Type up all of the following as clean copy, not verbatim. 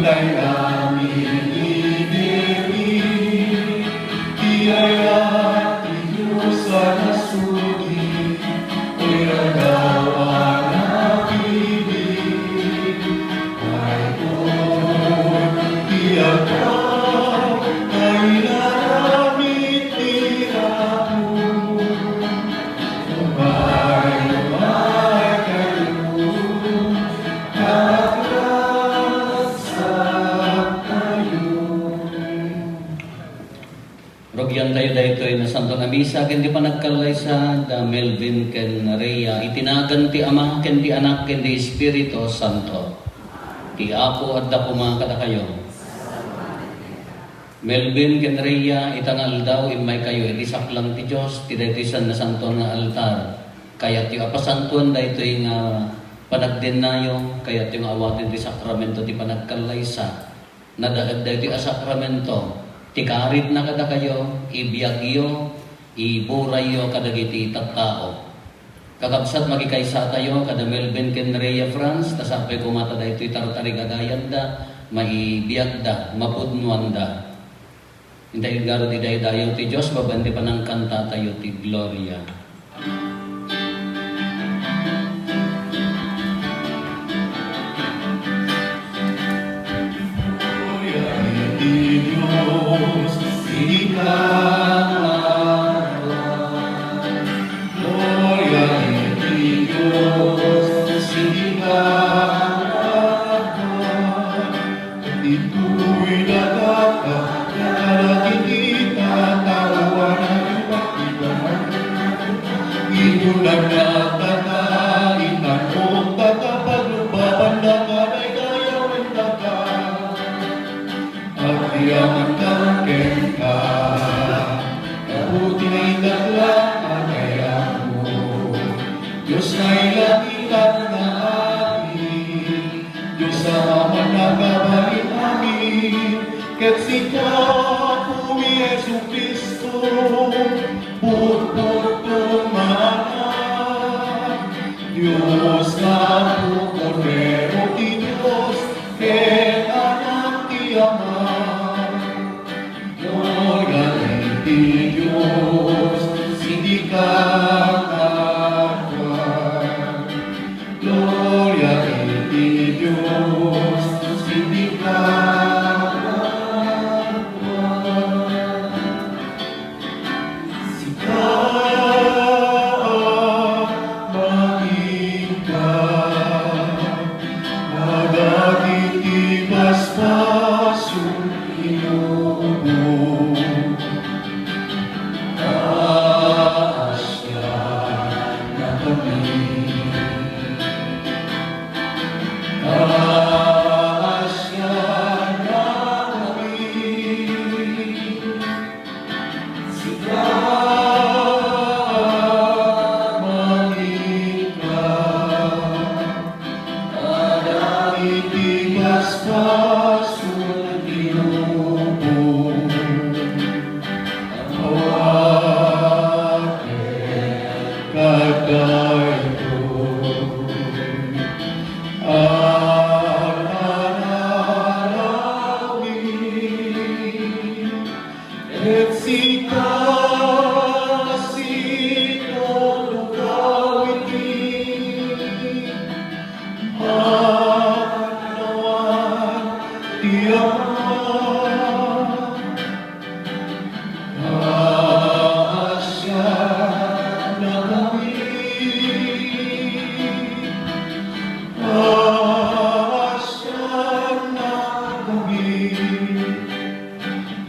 Itay amin ibigin, iyaya Diyos sa nasugin, iragawa na ibig. Ay kung iyagaw, ay naramit tiramo, umay kayo, Rogyan tayo dahito ay nasanto na misa, kendi pa nagkalay sa da Melvin ken Rhea, itinagan ti Ama, ken ti Anak, ken ti Espiritu Santo. Ti Apo at da kumakada kayo. Melvin ken Rhea, itangal daw, imay kayo, itisak lang ti Diyos, ti daytoy na santo nga altar. Kaya ti apasantuan dahito yung panagdenayo, kaya ti awatin ti sakramento ti panagkalay sa, nadaag dahito yung sakramento, tikarit na kada kayo, ibiyagyo, iburayyo kadagiti tattao. Kakabsat magikaysa tayo, kada Melvin ken Rhea France, tasapay kumata da ito'y tartarigadayan da, maibiyag da, mapudnuan da. Hintayin garo ti dayo ti Diyos, babandi pa ng kanta tayo ti Gloria. Diyos, ikaw, Gloria iti Diyos, ikaw, ito'y nagaka, nakikita, tawanan ang pagkibahan, ito nagkataka, itanong tatapaglubaban na kanay gayawin naka. Ang tangken ka, kabuti na'y daglaan kaya mo. Diyos na'y lakitan na amin, Diyos sa Ama na kabahin amin. Ket sika, Pumi Jesu Cristo, putput tumanak. Diyos na po, Cordero ti Diyos, ket anak ti Ama. Diyos, hindi ka kawan. Gloria iti Diyos, hindi ka kawan. Sika magingkaw, magagiti basbasun inubo.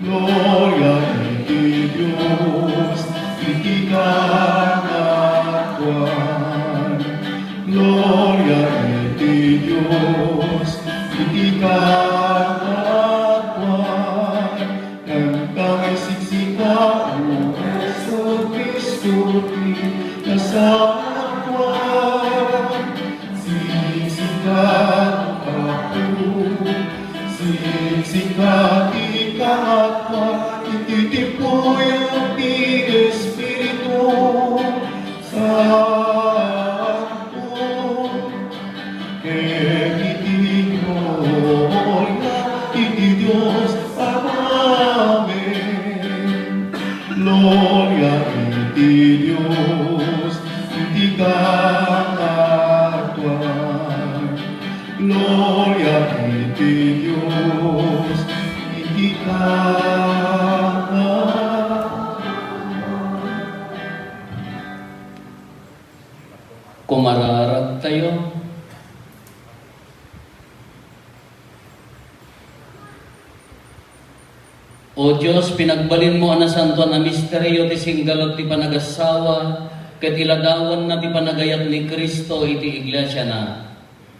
Gloria iti Diyos, iti kanakuan. Gloria iti Diyos, iti kanakuan. Kantangay siksika, O Jesu Cristo, nasakuan. Siksika, Apo, siksika, ikaatwa, ititipoy ang Espiritu Santo. Kaya iti gloria Diyos, hindi ka na. Kumararag tayo. O Diyos, pinagbalin mo ang nasantuan na misteryo ti singgalot ti panagasawa, ket iladawan na ti panagayat ni Kristo iti iglesia na.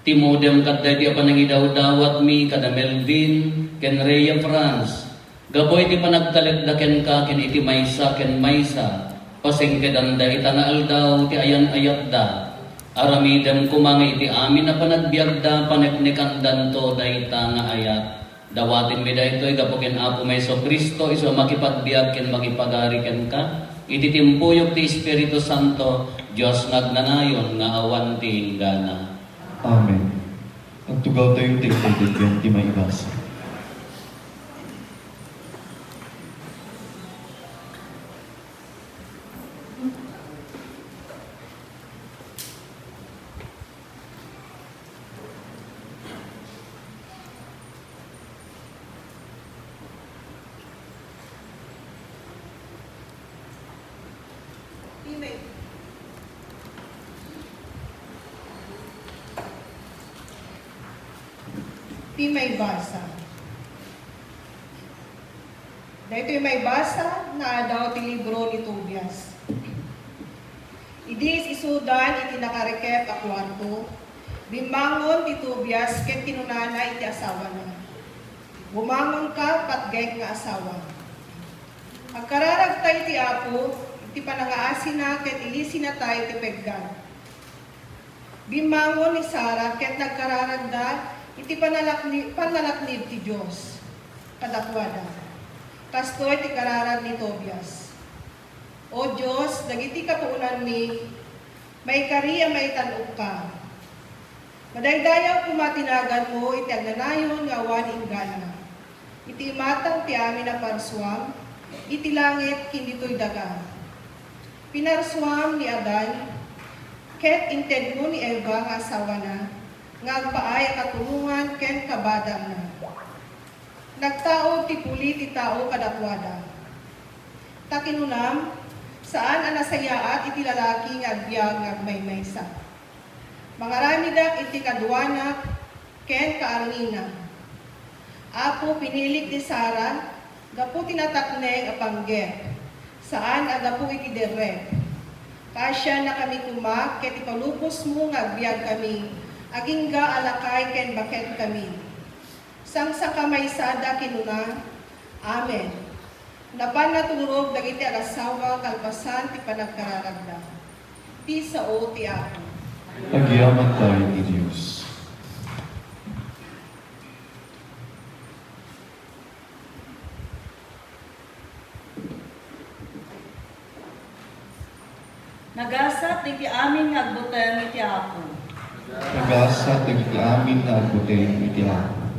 Ti modem kadday ti apanangidawdawat mi kada Melvin, ken Rhea France. Gaboy ti panagtalekdaken ka ken iti maysa ken maysa. Pasengkedan da itanaal daw ti ayan-ayat da. Aramidem kumangi iti amin na panagbiagda paneknekan danto dayta nga ayat. Dawatin mi daytoy gapuken Apo Mayso Kristo iso makipagbiag ken makipagari ken ka. Iti timpuyok ti Espiritu Santo, Dios nagnanayon nga awan ti hinggana. Amen. Ang tugaw tayo tigpagdigyan ti maibasa. Di may basa. Dahito may basa na daw ti libro ni Tobias. Idis isudan iti nakarekep a kwarto. Bimangon ti Tobias ket kinunana iti asawa na. Bumangon ka patgay nga asawa. Agkararag tayo ti Apo, iti panangaasi na ket ilisi na tayo ti peggan. Bimangon ni Sara ket nagkararagda iti panalaknib ti Diyos, kadakwada. Kastoy ti kararag ni Tobias. O Diyos, dagiti kapuunan mi, may kariya may tanok ka. Madaydayaw kumatinagan mo, iti agnanayon nga awan inggana. Iti matang ti amin na parswam, iti langit kindito'y daga. Pinarswam ni Adan, ket inted mo ni Eva nga asawa na, nga agpaay katulungan ken kabadam na. Nagtao ti puli ti tao kadakwada. Takinunam, saan ang nasayaat iti lalaki nga agbyag nga agmaymaysa. Mangaramidak iti kadwanak ken kaarnina. Apo pinilik ni Sara, gapu tinatakneng apangget. Saan agapu iti derek. Kasya na kami kumak, ket ipalupos mo nga agbyag kami. Aging ga alakay ken baket kami. Sang sa kamay sada kinuna. Amen. Napan naturog dagiti agasawa kalpasan ti panagkararagda. Ti sao ti Apo. Agyaman tayo ti Diyos. Nagasat iti amin nga agbuteng iti Apo. Nagasa dagiti amin na agbuteng iti Apo.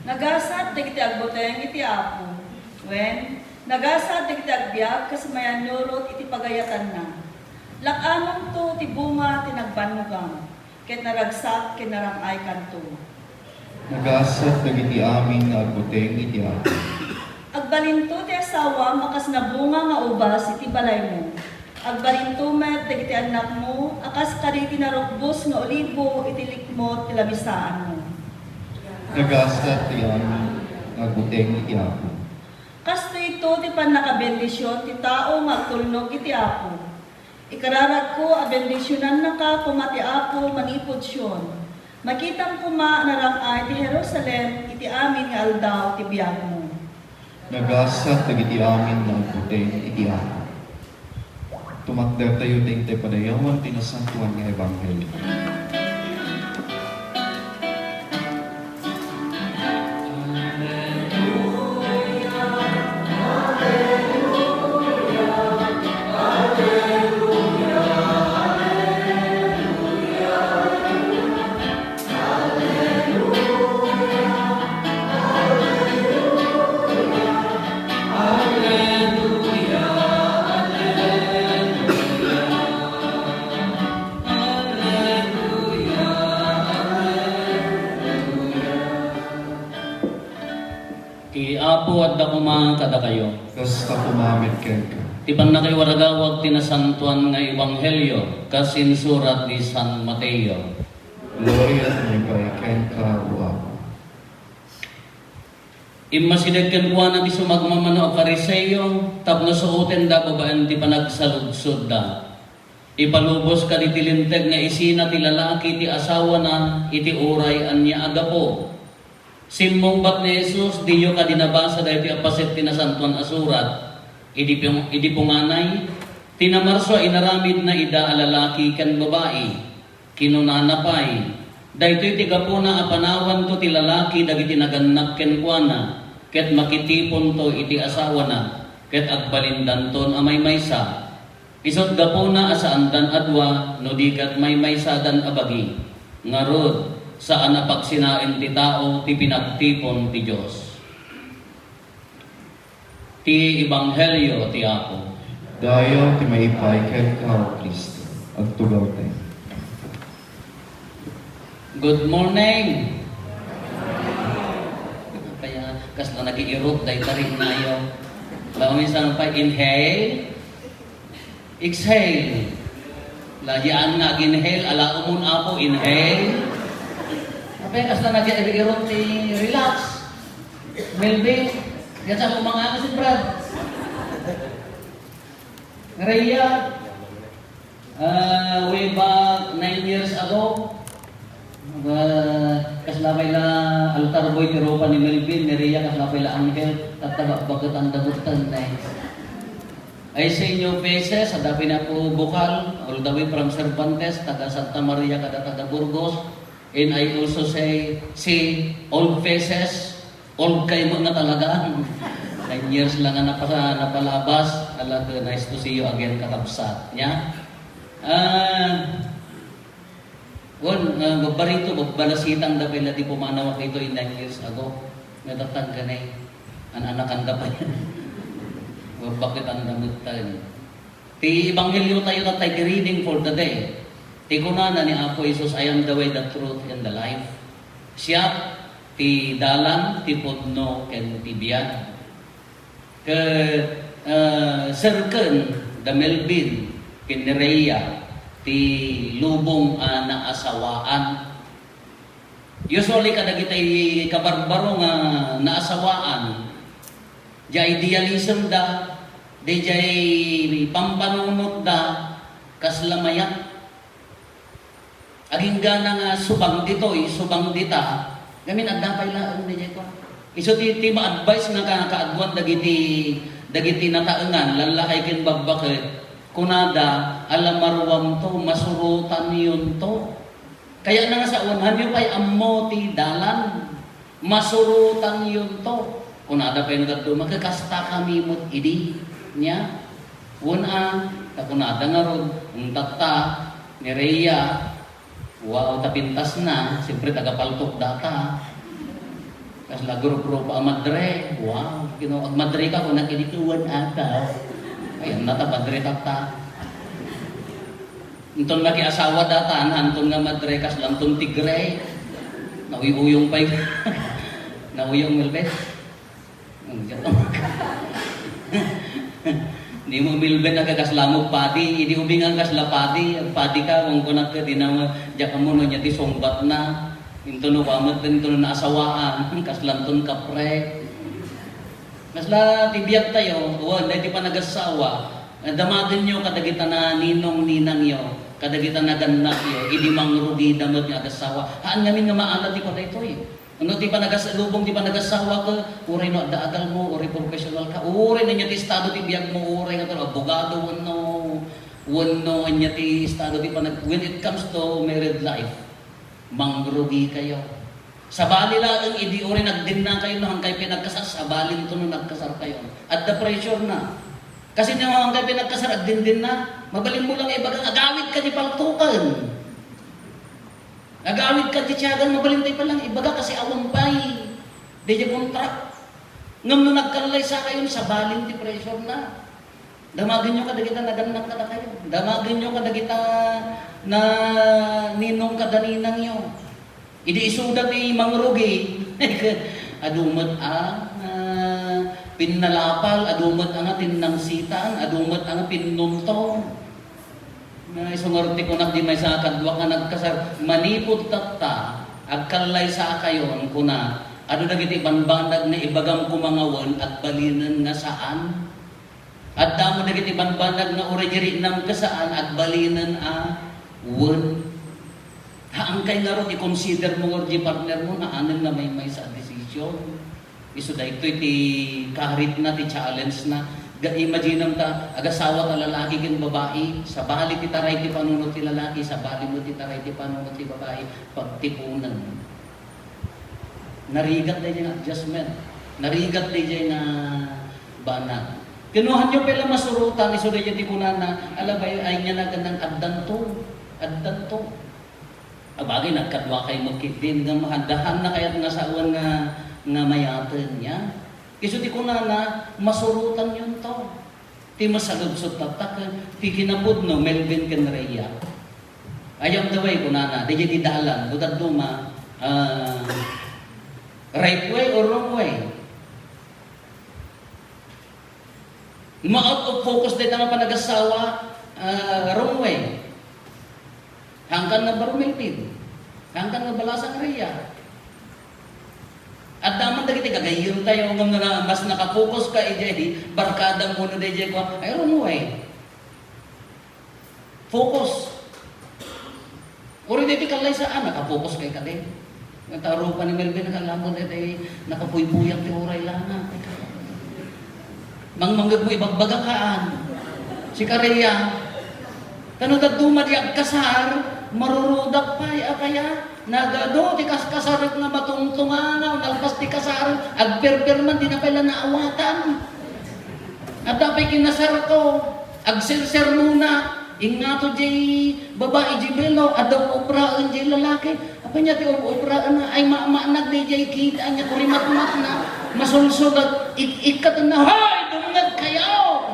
Nagasat dagiti agbuteng iti Apo. Wen, nagasat dagiti agbiag kasamayan nurot iti pagayatan na. Lakamon to ti bunga tinagbanugang. Ket naragsak ken naramay kanto. Nagasa dagiti amin na agbuteng iti Apo. Agbalinto ti asawa makas na bunga nga ubas iti balay mo. Agbalinto met dagiti anak mo, akas kariti narukbos nga olibo iti likmot ti labisaan mo. Nagasa ti amin na agbuteng iti Apo. Kasto ito ti panakabendisyon ti tao nga agtulnog iti Apo. Ikararag ko abendisyonan na ka kumati Apo manipod siyon. Makitang kuma narangay ti Jerusalem iti amin nga aldaw ti biyag mo. Nagasa dagiti amin na agbuteng iti Apo. Tumakder tayo tayong padayawan tinasantuan nga Ebanghelyo. Ti Apo at dakuma kada kayo. Kasta kumamit ken ka. Ti pannakiwaragawag tinasantuan nga ebanghelyo kasin surat ni San Mateo. Gloria tinipay ken ka, O Apo. Imasidagkan kuha na ti sumagmamano o kariseyo, tapno suoten da babaan ti panagsaludsod da. Ipalubos ka di tilinteg nga isina ti lalaki ti asawa na iti uray anya agapo. Simmong bat ni Jesus, diyo ka dinabasa dahil ti apasit tinasantuan asurat. Idi punganay, tinamarswa inaramid na ida alalaki kan babae. Kinunanapay. Dahil ti gapuna apanawan to ti lalaki dagiti naganak ken kuana. Ket makitipon to iti asawa na. Ket agbalindan ton amay maysa. Isot gapuna asaandan adwa no di kat may maysadan abagi. Ngarod saan na pagsinain ti tao ti pinagtipon ti Dios. Ti ebanghelyo ti Apo. Dayo ti maipay ken ka, O Kristo. Agtugaw tayo. Good morning. Kaya kasla nag-iirot dahil tarin na yun. Minsan pa inhale, exhale. Ladyaan nga inhale, alaumun Apo, inhale. Kaya kasla nag-iirot relax. Melvin, yan sa akong mga si Brad. Rhea, way back 9 years ago, kaslapay la altar boy tiropa ni Melvin, ni Rhea kaslapay la Angel, at tabak-bakit ang dagutan na ay sa inyo faces, adapi na po bukal, all the way from Cervantes, taga Santa Maria, kada taga Burgos, and I also say old faces, old kayo na talaga. 9 years lang na napalabas. Nice to see you again, kakabsat. Yeah? Barito, balasitang dapila di pumanawa kayo in 9 years ago. Natatag ka na eh. An-anakan ka pa yan. Bakit ang damot tayo? Ti Ebanghelyo tayo na tayo reading for the day. Ti kunana ni Apo Isus, I am the way, the truth, and the life. Siya, ti dalan, ti pudno, ken ti biyan. Serken, the Melvin, ken ni Rhea, ti lubong na asawaan. Usually kadagitay kabarbaro nga naasawaan. Jay idealism da, di jay pampanunot da, kaslamayat. Aging gana nga subang dito, subang dita, kami nagdapay lang di jay ko. Iso ti ma-advise nga kaagwan dagiti nataengan, lalakay kin bagbakit, kunada, alamarwam to, masurutan yun to. Kaya na nga sa unhan yun pa'y ammo ti dalan, masurutan yun to. Kunada pa yung gato, magkakasta kami mo't idi niya. Una, kunada nga ron, ang tata, ni Rhea, wow, tapintas na, siyempre tagapaltok data. Kasi laguro-guro pa amadre, wow, agmadre ka kung nakinikuan ata. Ayan, natapadre tata. Intong nakiasawa data, antong nga madre, kas lantong tigre. Nauyuyong pa yung, nauyong milbet. Hindi mo milben na kakaslamog padi, hindi ubingan kasla padi, padi ka kung kunak ka, di na diya ka mo niya ti songbat na, into no kamot, into no naasawaan, kaslanton kapre. Kasla tibiyag tayo, dahil di pa nagasawa, damagan nyo kadagita na ninong-ninang yo, kadagita na ganak yo, hindi mangrugi damot nga agasawa. Haan namin nga maalat di ko na ito eh. Ano di pa lubong di pa nagasawa ka, uray no adal mo, uray professional ka, uray na niya ti estado ti biyag mo, uray nga to, abogado, wano, anya ti estado di pa when it comes to married life, mangrugi kayo. Sabali lang ang idi uray nagdin na kayo nang kay pinagkasar, sabalin to nung nagkasar kayo. At the pressure na. Kasi nang kay pinagkasar, agdin na, mabalin mo lang ibagang agawid ka di paltukan. Nagawid ka di tiyagan, mabalintay pa lang, ibaga kasi awang pay. Di niya kontrak. Ngam nung nagkalalay sa kayo, sa baling di pressure na. Damagin nyo kadagita naganak ka na kayo. Damagin nyo kadagita na ninong kadaninang nyo. Idi isuda ti mangrugi. adumot pinnalapal, adumot ang tinangsitan, adumot ang pinnumtong. Na isungorti ko na di may sa kadwa nga nagkasar, manipod tatta, agkalay sa kayon kuna, ano dagiti banbanag na ibagam kumangawan at balinan nga saan? At damo dagiti banbanag nga origiri nam kasaan at balinan wen. Haangkay nga ron i-consider mo or di partner mo na anin na may sa desisyon. Iso da ito iti karit na, ti challenge na. Imagine ta, agasawa ka lalaki kin babae, sa bali ti taray ti panunod ti lalaki, sa bali mo ti taray ti panunod ti babae, pagtipunan. Narigat na yung adjustment. Narigat na yung banag. Kinuhan nyo pala masurutan, iso na yung tikunana, alabay ay niya na ganang addanto. Addanto. Abagay, nagkadwa kayo magkidin, nga mahandahan na kaya't nasawan nga mayatan niya. Iso ti kunana, masurutan yun to. Ti masaludsot tatak, ti kinapudno, Melvin Kenreya. Ayam daway kunana, di di dalan, budad duma, right way or wrong way? Ma-out of focus din ang panag-asawa, wrong way. Hanggang na barumitin, hanggang na balasang Rhea. At daman dagiti kagayon tayo nga mas nakapokus ka ijay barkadang kuno dayjay ko ay wrong way. Focus. Uri dito kalay saan nakapokus kay kadin. Nataro pa ni Melvin nakalamon dito nakapuypuyang ti oray lana. Mangmanggag mo ibagbagaan. Si Kareya tanod duma di agkasar marurudak pa kaya nagado ti kasarit nga matungtungan nalpas ti kasar agperper man di na pala naawatan at dapay kinasar to agserser muna ingato jay babae jibelo adaw obraan jay lalaki apa niya ti obraan na ay maanag di jay kita niya kurimat-mat na masulsulat ikat na hoy dumnag kayo.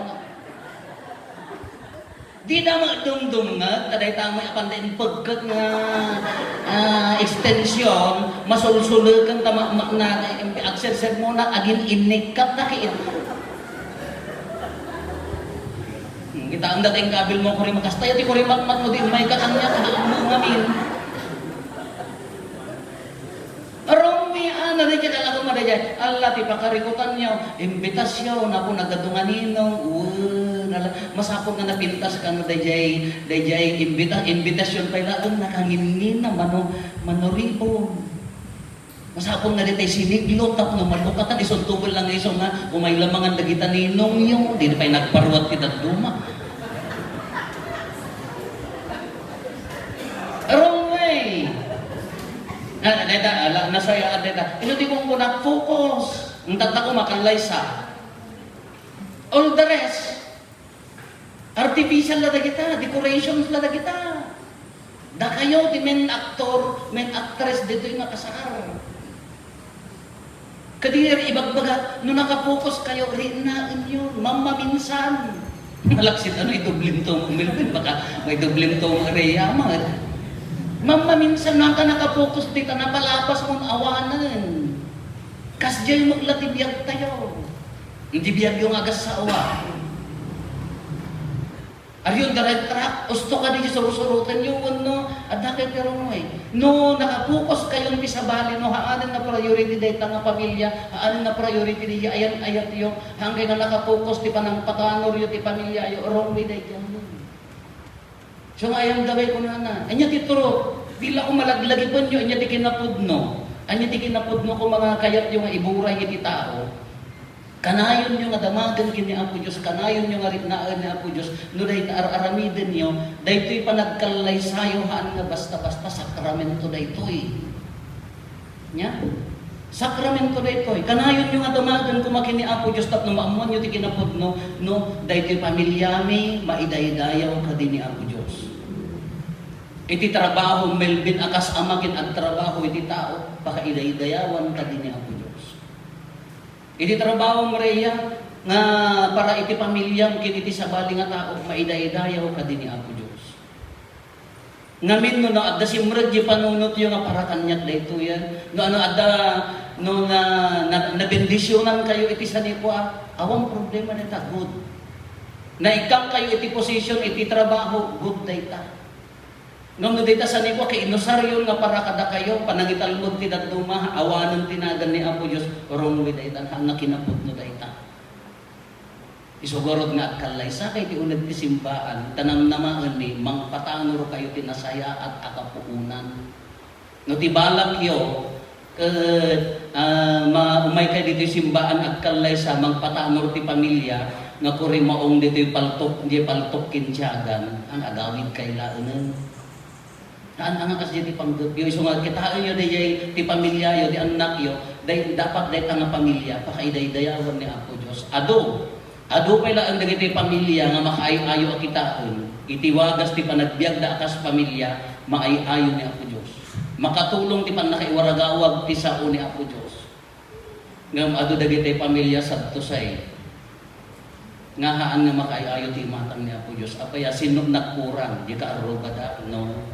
Di na dumdumngat, taday tamo apan din pagkat nga extension, masulsulukan tama na akserser mo na agin inikat na kiit. Kita ang dating kabil mo kuri makastay at kuri matmat mo di may kakanya ngamin. Aromi ana rin kaya ako madaya. Allah ti pakarikutan niyo, imbitasyon ako nagadunganinong masapot nga napintas ka no dayjay invitation pa ilaon nakanginin na manoribo. Masapot nga ditay siniglo tap no malukatan isuntubol lang iso nga umay lamangan dagitan ninong yung di pay nagparwat kita duma. Wrong way. Nasaya adeta. Ino di kong kunak focus. Ang tata ko makalay sa all the rest. Artificial lada kita, decorations lada kita. Da kayo, di men actor, men actress, dito yung nakasar. Kadir, ibagbaga, no nakapokus kayo, rinaan yun, mamaminsan. Malaksit, ano, idublim to mo, Melvin, baka may dublim to mo, Rhea, mamaminsan, nang ka nakapokus dito, napalapas mong awanan. Kasjay mo latibiyag tayo. Hindi biyag yung agas sa awa. Ayun, direct track, usto ka din surusurutan yung no, at nakit pero mo no, nakapokus kayong pisabali, no, haanin na priority data nga pamilya, haanin na priority niya, ayan, ayat yung, hanggang na nakapokus, di pa nang patanor yung ti pamilya, yung wrong way dahil yan. So, ayang daway ko na, anya tituro, bila ko malaglagi po nyo, anya di kinapudno, ko mga kayat yung iburay iti tao, kanayon nyo nga damagan kini Apo Diyos, kanayon nyo nga ritnaan ni Apo Diyos, no dahi aramiden nyo, dahi ito'y panagkalay sayo haan nga basta-basta sakramento da ito'y. Nya? Sakramento da ito'y. Kanayon nyo nga damagan kumakini Apo Diyos, tapno maamuan nyo ti kinapudno, no, dahi ito'y pamilyami, maidaydayaw ka din ni Apo Diyos. Iti trabaho, Melvin, akas amakin ang trabaho, iti tao, baka idaydayawan ka din ni Apo Diyos. Iti trabaho mo Rhea, nga para iti pamilyang kiniti sa bali nga tao, maidaydayaw ka din ni Apo Diyos. Ngamin no, adda simrad di panunot yung nga para kanyat da ito yan. No, adda no nabendisyonan kayo iti sa nikuha, awang problema nita, good. Na ikam kayo iti position, iti trabaho, good data. Ngam no data sa nikuha, kay inosaryon nga para kada kayo, panangitalmod ti daduma, awanan tinagan ni Apo Diyos, wrong with data, ang nakinapod no data. Isugurod nga kalay sa kay ti unad ti simbaan, tanam naman ni, mang patanor kayo tinasaya at akapuunan. No ti balak yo, umay kay dito simbaan at kalay sa mang patanor ti pamilya, nga kuri maong dito di paltok kintiyagan, ang agawid kay launan. Ang kasi di panggapyo, iso nga kitaan yo di pamilya yo, di anak yo, dapat day nga pamilya, pakaiday-dayawan ni Apo Diyos. Ado pala ang dagiti pamilya nga makaayo-ayo a kitaon, itiwagas ti panagbiag da akas pamilya, maayo-ayo ni Apo Diyos. Makatulong ti panakaiwaragawag ti sao ni Apo Diyos. Ngam ado dagiti pamilya sadto say. Nga haan nga makaayo-ayo ti matang ni Apo Diyos. Apaya sino nagkurang, di ka aruba da, no?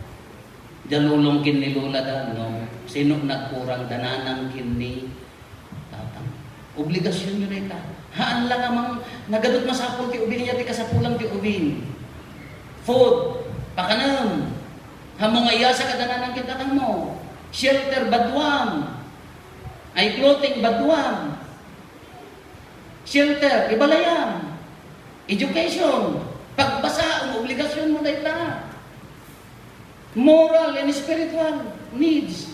Dalulong kin ni Lola da, no? Sino nagkurang, dananang kin ni tatang. Obligasyon yun ay ka. Haan lang amang nagadot masapol ti ubin niya ti kasapulang ti ubin. Food, pakanam. Hamong iya sa kadananan kintatang mo. Shelter, badwam. Ay clothing, badwam. Shelter, ibalayam. Education. Pagbasa, ang obligasyon mo dahil lahat. Moral and spiritual needs.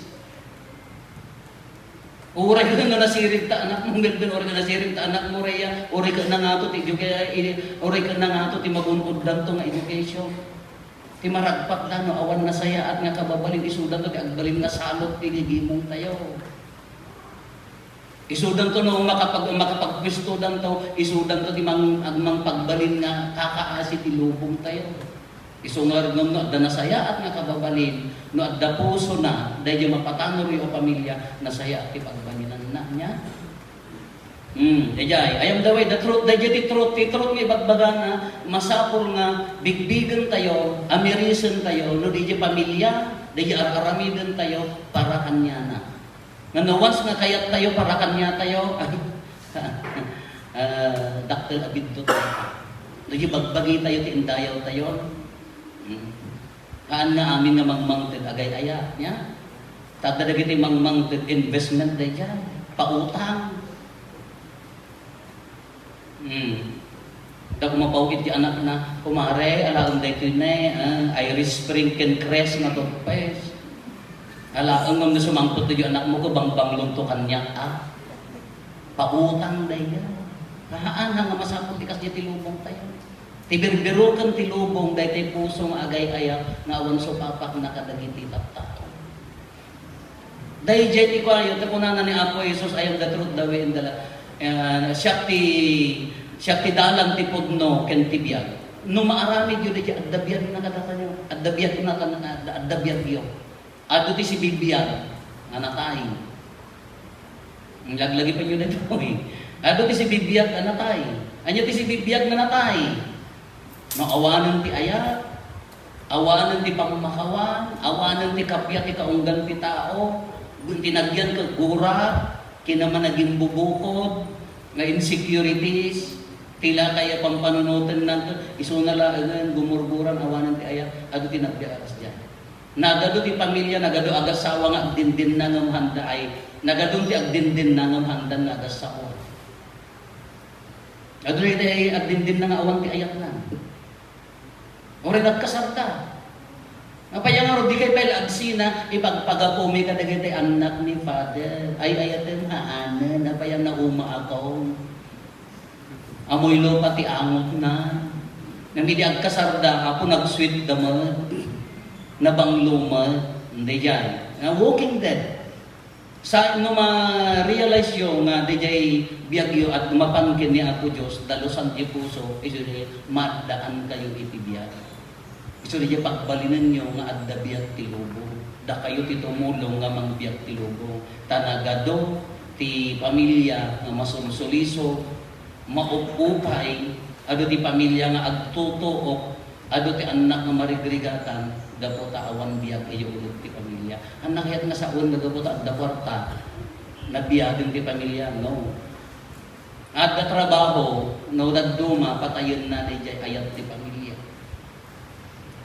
Uray ka na nasirig ta anak mo, ganda oray ka nasirig ta anak mo, Rhea. Uray ka na nga to, uray ka na nga to, ti magunod lang to nga education. Ti maragpat lang, no, awan na saya at nga kababalin, isudan to, ti agbalin nga salot, ti gigimong tayo. Isudan to, no, makapagpistudan to, isudan to, ti mang pagbalin nga kakaasi, ti lubong tayo. Isungar no da nasaya at nga kababalin no at da puso na dahil mapatanor yung pamilya nasaya at ipagbanginan na niya. I am the way, the truth, the truth may bagbaga na masapol nga bigbigan tayo, amirisan tayo, no di pamilya, di aramidan tayo para kanya na. Nga once nga kayat tayo para kanya tayo, daktel abidto tayo. Di bagbagi tayo, tiindayaw tayo. Haan na amin nga mangmangted agay-aya niya. Tagdadagiti mangmangted investment day dyan. Pautang. Da kumapawit ti anak na, kumare, alaang day ito na, Irish Spring can crest nga topes. Alaang nga sumangkot na yung anak mo ko, bang lunto kanya pautang day yan. Haan nga masapot ti kasi tilubong tayo. Tibirbirukan ti lubong dahi tay puso nga agay-aya nga awan so papak nakadagiti tattao. Dahi jay ti kwayo, takunanan ni Apo Jesus, I am the truth, the way, and the life. Siya ti dalang ti pudno ken ti biyag. No maaramid yun, adabiyag na katatanyo, adabiyag na adabiyag yun. Ado ti si bibiyag, nga natay. Ang laglagi pa yun na ito eh. Ado ti si bibiyag nga natay. Anya ti si bibiyag nga natay. Awanan ti ayat, awanan ti pamamakawan, awanan ti kapya ti kaunggan ti tao, tinagyan ka gura, kinaman naging bubukod, nga insecurities, tila kaya pampanunutan nato, isunalagan, gumurguran, awanan ti ayat, ado tinagya aras dyan. Nagado ti pamilya, nagado agasawa nga agdindin na ng handa ay, nagado ti agdindin na ng handa nga agasawa. Ado rin ay agdindin na nga awan ti ayat na. Ori nagkasarta. Napaya nga ro di kay pel agsina ipagpagapumi ka dagiti anak ni Father. Ay ayaten haanen napaya na uma ako. Amoy lupa ti angot na. Nami di agkasarda ako nag-sweet damad. Nabang luma hindi diyan. Walking Dead. Sa no ma-realize yo nga DJ biyagyo at mapangkin ni Apo Diyos dalusan ti puso iso madaan kayo iti biyag. Iso di pagbalinan nyo nga adda biyag ti lubong. Da kayo ti tumulong nga mangbiyag ti lubong. Tanagado ti pamilya nga masumsuliso, maupupay, ado ti pamilya nga agtutuok, ado ti anak nga marigrigatan, dapo ta awan biyag iyo ulit ti pamilya. Anak yat nga saon nga dapo ta adda kwarta. nabiyadin ti pamilya, no. At da trabaho, no daduma, patayon na ni jay ayat ti pamilya.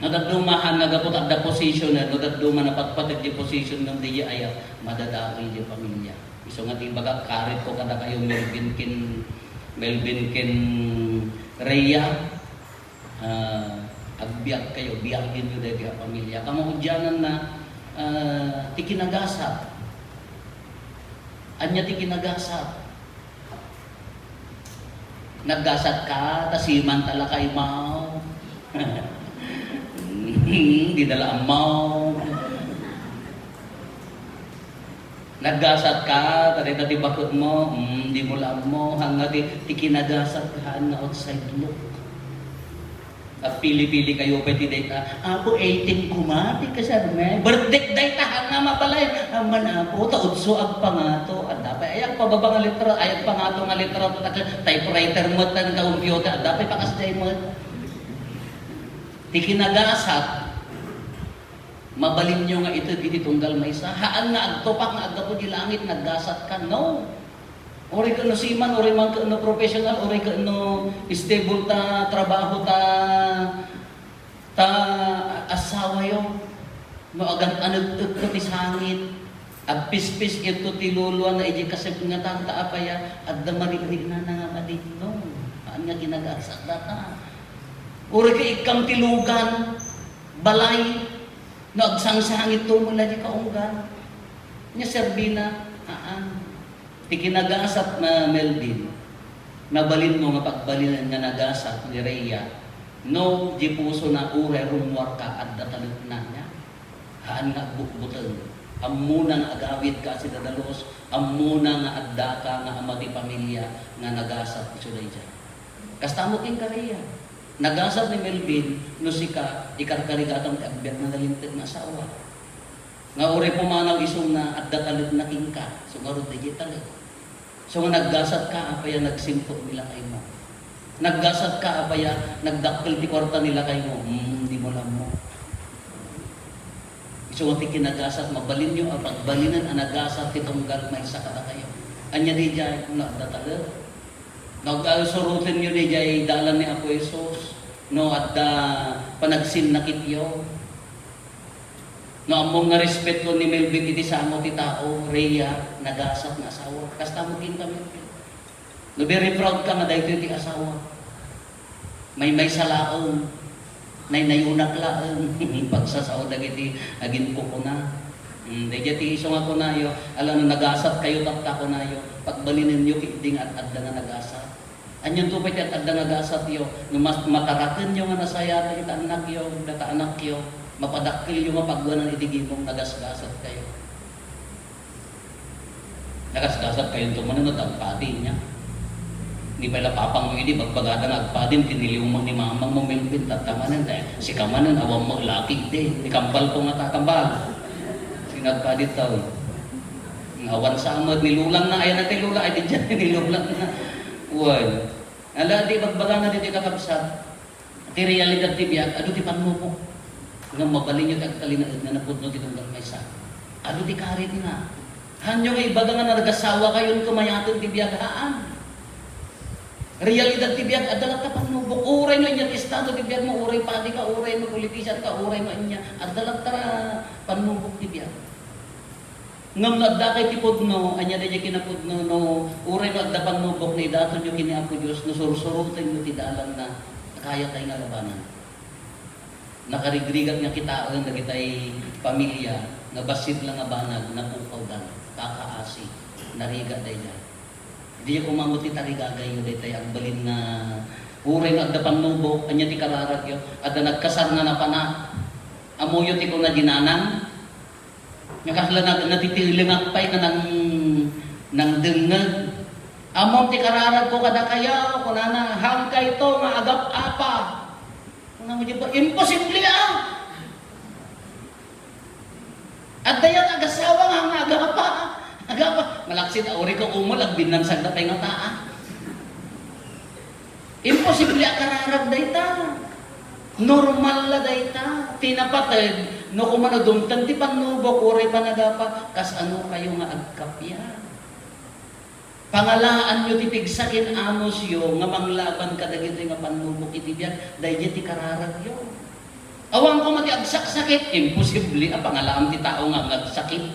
No dadumahan nagapot at da position no daduma na patpatid di position ng di ayat, madadari di pamilya. Iso nga ti baga karit ko kada kayo Melvin kin Rhea, agbiag kayo, biyagin nyo dahil ang pamilya. Kamahudyanan na tikinagasat. Anya tikinagasat. Naggasat ka, tasiman tala kay mau. Di dala ang mau. Naggasat ka, tarita ti bakot mo, di mo lang mo, hanga ti kinagasat ka na outside look. At pili-pili kayo pwede data, ako 18 kumati ka sa may, birthday data hanga mapalay, aman ako, taudso ag pangato, at dapat ayak pababa nga litra, ayak pangato nga litra, typewriter mo, tan computer, at dapat pakasday mo. Ti kinagasat, mabalin nyo nga ito, di tunggal may isa. Haan nga agtopak nga agapo di langit, naggasat ka. No. Ori ka no siman, ori man ka no professional, ori ka no stable ta, trabaho ta asawa yung no agad anagtag ka ti sangit. Agpispis ito ti luluan na iji kasip nga tanta apaya, at damarigrig na nga madit. No. Haan nga ginagasat data. Ori ka ikam tilugan, balay, nagsangsangit to mula di kaunggan. Nya serbina, ti kinagasat na Melvin, nabalin mo nga pagbalinan nga nagasat ni Rhea, no, di puso na ure rumwar ka at datalit na niya. Haan nga bukbutan. Amuna nga agawid ka si dadalos, amuna nga adda ka nga amati pamilya nga nagasat isulay dyan. Kastamo king ka Rhea. Nagasat ni Melvin, no sika, ikarkarigatang kaagbiat na nalintig na asawa. Nga uri pumanaw isong na at datalit na king ka. So nga rin digital eh. So nga naggasat ka, apaya nagsimpot nila kayo mo. Naggasat ka, apaya nagdakpil ti kwarta nila kayo mo. Hindi mo lang mo. So nga ti kinagasat, mabalin nyo, pagbalinan ang nagasat, titunggal may isa ka na kayo. Anya di dyan, kung nagdatalit. Nagsurutin nyo ni jay dalan ni Apo Jesus, no, at panagsin na kityo. No, among nga respeto ni Melvin iti samo ti tao, Rhea, nagasat na asawa. Kasta mo kin kami. No, very proud ka nga dahil ti asawa. May salaon, nayunak laon, pagsasaw dagiti agin ko na. Dahil ti iso nga ko na yo, alam na nagasat kayo tapta ko na yo, pagbalinin nyo kiting at adda nga nagasat. Anyan to pati at adda nga nagasat yo, no matarakan nyo nga nasaya ta ita anak yo, data anak yo, mapadakil yung mapagwanan itigimong nagasgasat kayo. Nagasgasat kayo ito manunod ang pati niya. Hindi pala papang mo hindi, bagbagadang agpadin, tiniliw mo ni mamang mo Melvin, tatamanan tayo. Si kamanan, awang mo, laki din. Ikampal ko nga takambal. Sinagpadit tao. Awan sa amad, nilulang na, ayan natin lula, ay di dyan, nilulang na. Well, ala di bagbaga na di kakabsat. Ti realidad ti biyak, ado ti panmupok. Nga mabalin nyo kagkalinaad na napudno ti tunggal may sa. Ado ti karit na. Hanyo nga ibaga nga nagasawa kayo kumayaton ti biyagaan. Realidad ti biyak, adalat ka panmupok. Uray no inya ti estado ti biyak mo, uray pati ka, uray mo politisan ka, uray mo inya. Adalat ka panmupok ti biyak. Ngam nadda kay tipudno, anya da kinapudno no, uray no adda panmupok ni daton nyo kini Apo Dios no sursurutin mo ti dalan na kaya tayo nga labanan. Nakarigrigat nga kitaon na kitay pamilya, nga basid lang nga banag, napukaw dan, kakaasi, nariga day dyan. Hindi ko mamuti tarigagay yun day tayo, agbalin na uray nga adda panmupok, anya ti kararag yun, adda nagkasar na napana, amuyo ti ko na dinanang, nakasla na natitilingakpay na ng dengag. Among ti kararag ko kada kayaw, kunana, hangkay to nga agap-apa. Kunana mo ba, imposible At dayan agasawa nga agapa. Agapa. Malaksit, ori ko umul, agbinan sagda tayo nga taa. Imposible kararag dayta. Normal la dayta. Tinapatid. No kumano dumtan ti panubok, uray panagapa, kas ano kayo nga agkapya. Pangalaan nyo ti pigsakin anos yo nga manglaban kadagito nga panubok iti biyan dahil ti kararag yo. Awang ko mati agsak sakit, imposible ang pangalaan ti tao nga agsakit.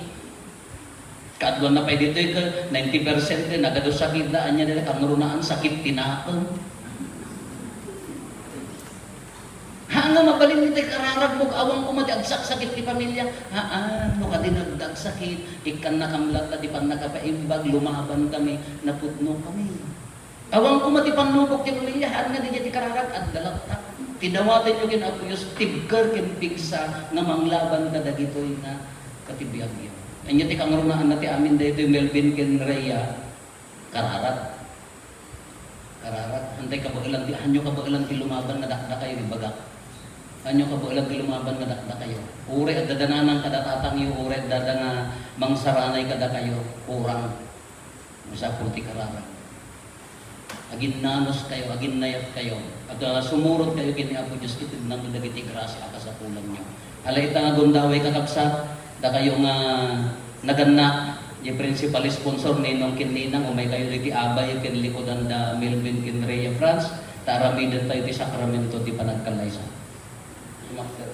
Kadwan na pa dito ka 90% din nagado sakit daan niya nila kangrunaan sakit tinakon. Hanga mabalin ni kararag mo awang ko mati agsak sakit ti pamilya. No ka dinagdag sakit, ikan nakamlat na di pan nakapaimbag lumaban kami, napudno kami. Awang ko mati panubok ti pamilya hanga di ti kararag at dalagtak. Tinawatan nyo kin ako yung tibgar kin pigsa nga manglaban ka dagitoy nga katibiyag yun. Anya ti kangrunaan na ti amin dito yung Melvin kin Rhea kararat. Kararat. Hantay kabagalan ti anyo kabagalan ti lumaban nga dakda kayo ibagak. Anyo kabagalan ti lumaban nga dakda kayo. Ure at dadananang kadatatang yung ure at dada nga mangsaranay kada kayo kurang. Masapur ti kararat. Agin nanos kayo, agin nayat kayo. At sumurot kayo kini Apo Diyos ito nang dagiti grasya ka sa kulang nyo. Alay ita nga gundaway kakabsat, da kayo nga naganna, yung principal sponsor ninong kininang, umay kayo diti abay, kinlikodan da Melvin kin Rhea France, taaramidan tayo ti sakramento ti panagkalaysa. Sumakter.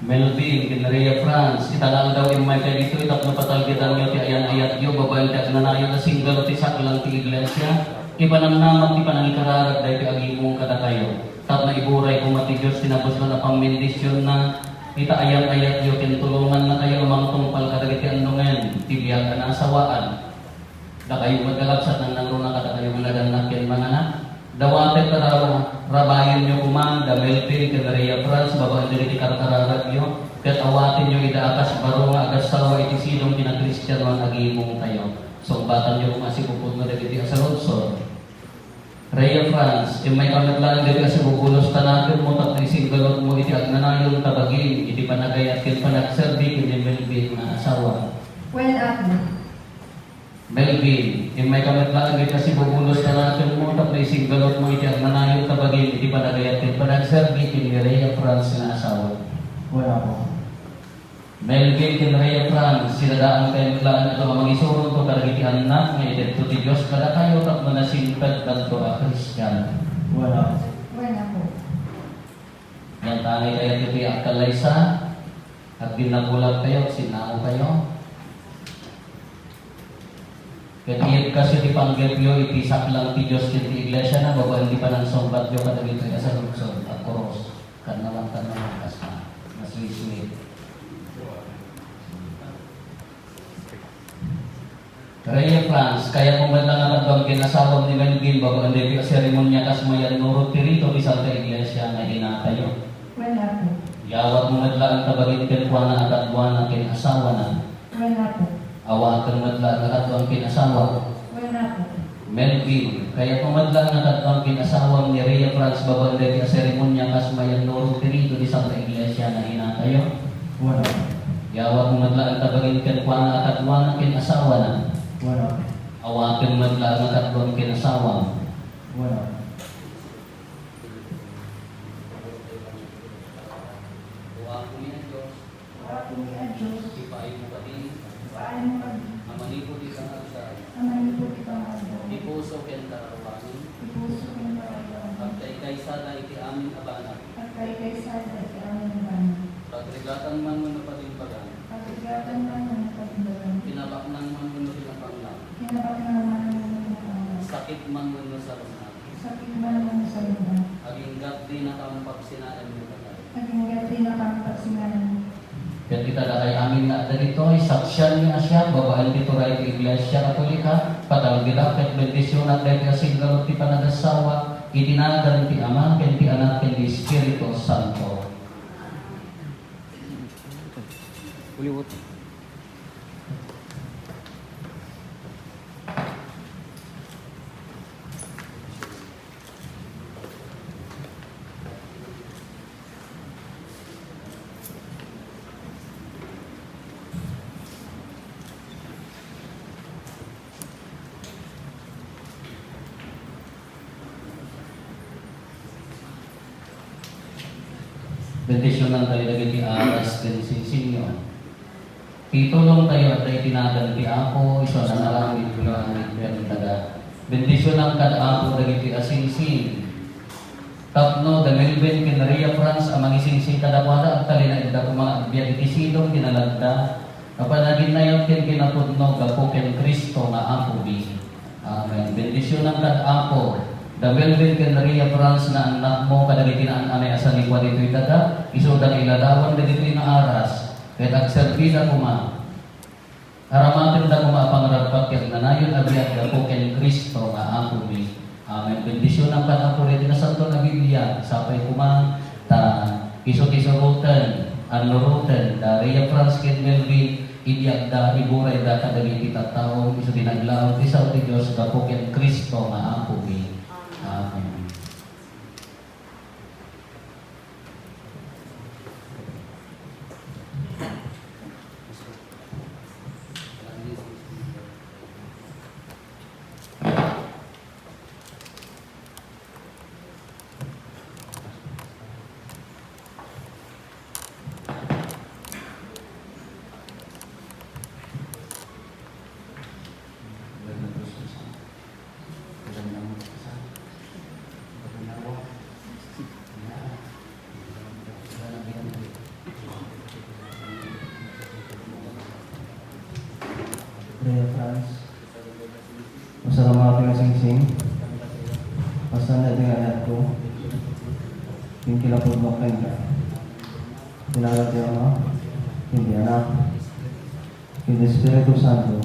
Melvin, Kinlaria France, italang daw imay kayo dito, itap na patalgitan nyo, ti ayan-ayat nyo, babayan ti agnanayo na single, ti saklang ti iglesia, ipanamnaman ti panangikararag, dahil ti agimong kada kayo. Tap na iburay kung mati Diyos, tinapos na pang-mendisyon na, ita ayan-ayat nyo, kintulungan na kayo, amang tungpal kadagiti andungen, ti biyag na asawaan. Da kayo magkalapsat ng nangruna kada kayo malagan na kin mga na. Dawate para rabayan nyo kuman, da Melvin, Kinlaria France, babaan nyo iti karkararag nyo, kat awatin nyo idaakas baro nga agas sawa iti silong pinakristiyan man agimong tayo. So, batan nyo kung asipupod mo dito asarodsor. Rhea France, yung may kamatlaan dito asipupulos tanatin mo, tapos isingalot mo iti agnanayon tabagin, iti panagayat kin panagserbi, kin Melvin na asawa. Well, Abby. Melvin, yung may kamatlaan dito asipupulos tanatin mo, tapos isingalot mo iti agnanayon tabagin, iti panagayat kin panagserbi, kin Rhea France na asawa. Wala po. Melvin kin Rhea France, sinadaan kayo maglaan ito ang mag-isurong to karagiti anak, nga ito ti Diyos kada kayo, tap manasimpad kanto a Christian. Wala. Wala po. Yan tangay kayo iti akalaysa, at dinabulag kayo, sinao kayo. Kaya kasi di panggapyo, itisak lang ti Diyos iti iglesia na, bago hindi pa nang sombat yung kadagito yung sa luksod at koros. Kanaman kasma, mas sweet. Rhea France, kaya kung ba't nangatagdang kinasawag ni Melvin, bago ang debi seremonya kas mayan nurot tirito, isang ka iglesia na hinatayo. Wala po. Yawat mo madlaan tabagin kinkuha na akadwa na kinasawa na. Wala po. Awakan madlaan na akadwa kinasawa. Wala po. Melvin, kaya kung madlaan na akadwa kinasawa ni Rhea France, bago ang debi seremonya kas mayan nurot tirito, isang ka iglesia na hinatayo. Wala po. Yawat mo madlaan tabagin kinkuha na akadwa na kinasawa na. Wala po. Awakan madlaan na akadwa kinasawa. Wala. Ako niya Diyos, Ako ni Diyos. ipaay mo ka din, Paano mo kami? amanipo di sa alsa, Amanin po kita mga Diyos. ipuso ken karawangin, Ipuso ko na at kay kaysa na iti amin abana, at kay sa at amin naman. pagrigatan man mo na palimbagan, Pagkagatan man ng pagdagan. pinabaknang man mo na pinapanglang, Kinapak na naman ng mga tao. sakit man mo na sa lunan, Sakit man ng sa lupa. aging gabdi na kampag sinaan mo ka. Naging gati na kang pagsingalan. Kaya kita na kay amin na dito, saksyan niya siya, babaan dito rin iglesia katolika, patawag kita, kahit bendisyon at dahil kasi galot di panagasawa, itinagan ti Ama, ken ti Anak, ken ti Espiritu Santo. Bendisyonan tayo dagiti aras ken sinsinyo. Pitulong tayo at tayo tinagan ti Apo, iso na nalangit langit ken taga. Bendisyonan kad Apo dagiti asinsin. Tapno da Melvin ken Maria France amang isinsin kadakwada at talina ida ko mga agbyag iti silong kinalagda. Kapanagin na yun ken kinatudnog ako ken Kristo nga Apo bi. Amen. Bendisyonan kad Apo da Melvin ken Maria France na anak mo kadagiti na anay asa ni kwa dito'y taga, isudan iladawan na dito'y na aras, kahit agservida ko ma. Haramatin da ko maapangarapag kaya nanayon abiyag ako ken Kristo nga ako mi. Amen. Bendisyon ang kanapo rin na santo na Biblia, sapay kuma, ta isot-isorutan, anlurutan, da Maria France ken Melvin, ibiyag da, iburay da kadagiti tattao, iso dinaglaw, tisaw ti Diyos, ako ken Kristo nga ako mi. Amen. Maria France. Masalamat ng singsing. Pasan na dengan anak ko. Yung kilapod makain ka. Tinagat yung ama. Hindi anak. Hindi Espiritu Santo.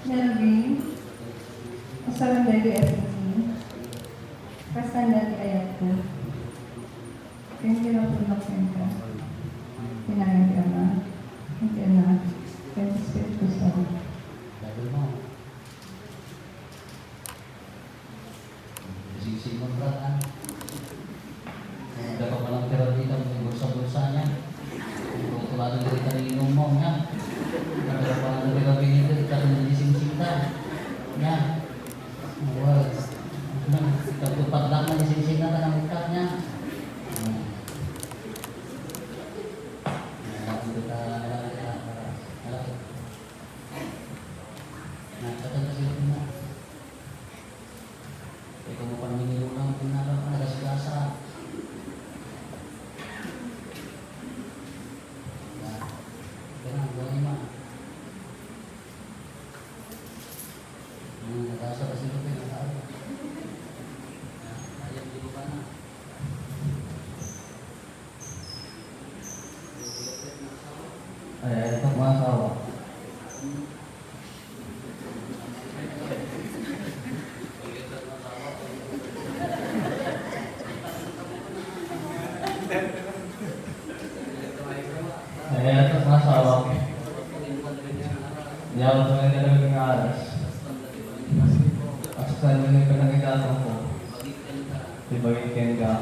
Melvin, usalan dari SEC, pasan dari ayat ko. Kaya kinapulok ka. Pinangan di Ama, hindi Anak, kaya Espiritu Santo. Dapat malang terapi kan bursa-bursanya. Untuk lalu dari tadi ngomongnya. Ada malang terapi itu kita menjadi sing-singta. Ya. Wah. Kita tupat lama di sing-singta tanah mukanya. Nah, kata kasih rumah. Ito mo pa namin nilulang, pinala ka, nagasgasa. Ganang, gawin ma. Nagasa kasi ito, pinatalo. Ayaw, di ba na? Ay, ito mga asawa. Ay, ito mga asawa. Yaw sa mga talagang aras. At sa mga kanang ko. Ibagin ka.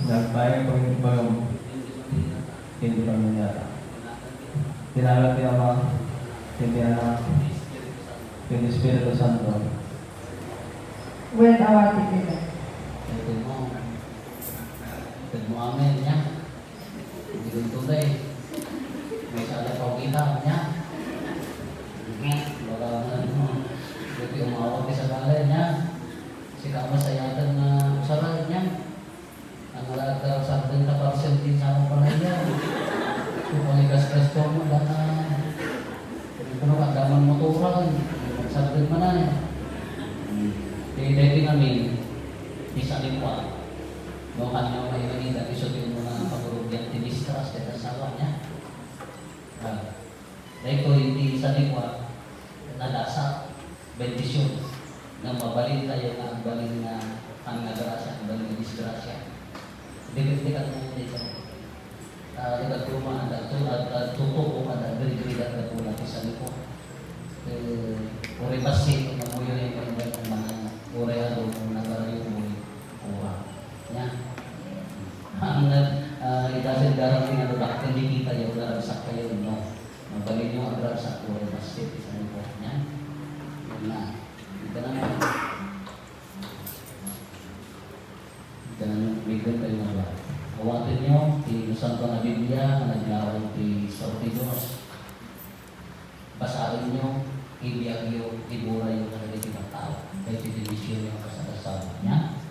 Nagbayang ko yung ibang hindi pa nangyara. Tinalat ni Ama, hindi Anak, hindi Espiritu Santo. When awati kita. Ito mo amin niya. Hindi ko tunay. May sala pa kita niya. Wala na. Ito umawag sa balay niya. Si kamasayatan na usaran niya. Ang lahat sa likwa, nadasa, bendisyon, na mabalin tayo na ang balin na ang nagrasya, ang balin na disgrasya. Dikit-dikat mo dito. Dekat rumah ada tu ada tutup ada beri-beri ada pula sa likwa. Ore pasti mamuyo yang paling mana ore ado nagarayo mo kuha. Nya. Ang itasin darang ng ano bakit hindi kita yung daragsak kayo no. Mabalin yung daragsak ore pasti sa likwa nya. Na. Ito na. Dan bigyan tayo ng ba. Awatin nyo, tinusan ko na Biblia, na naglawan ti Sortidos. Basahin nyo, ibiyag yung ibura yung nalagay ng tao. Kaya titinisyon yung kasalasawa niya.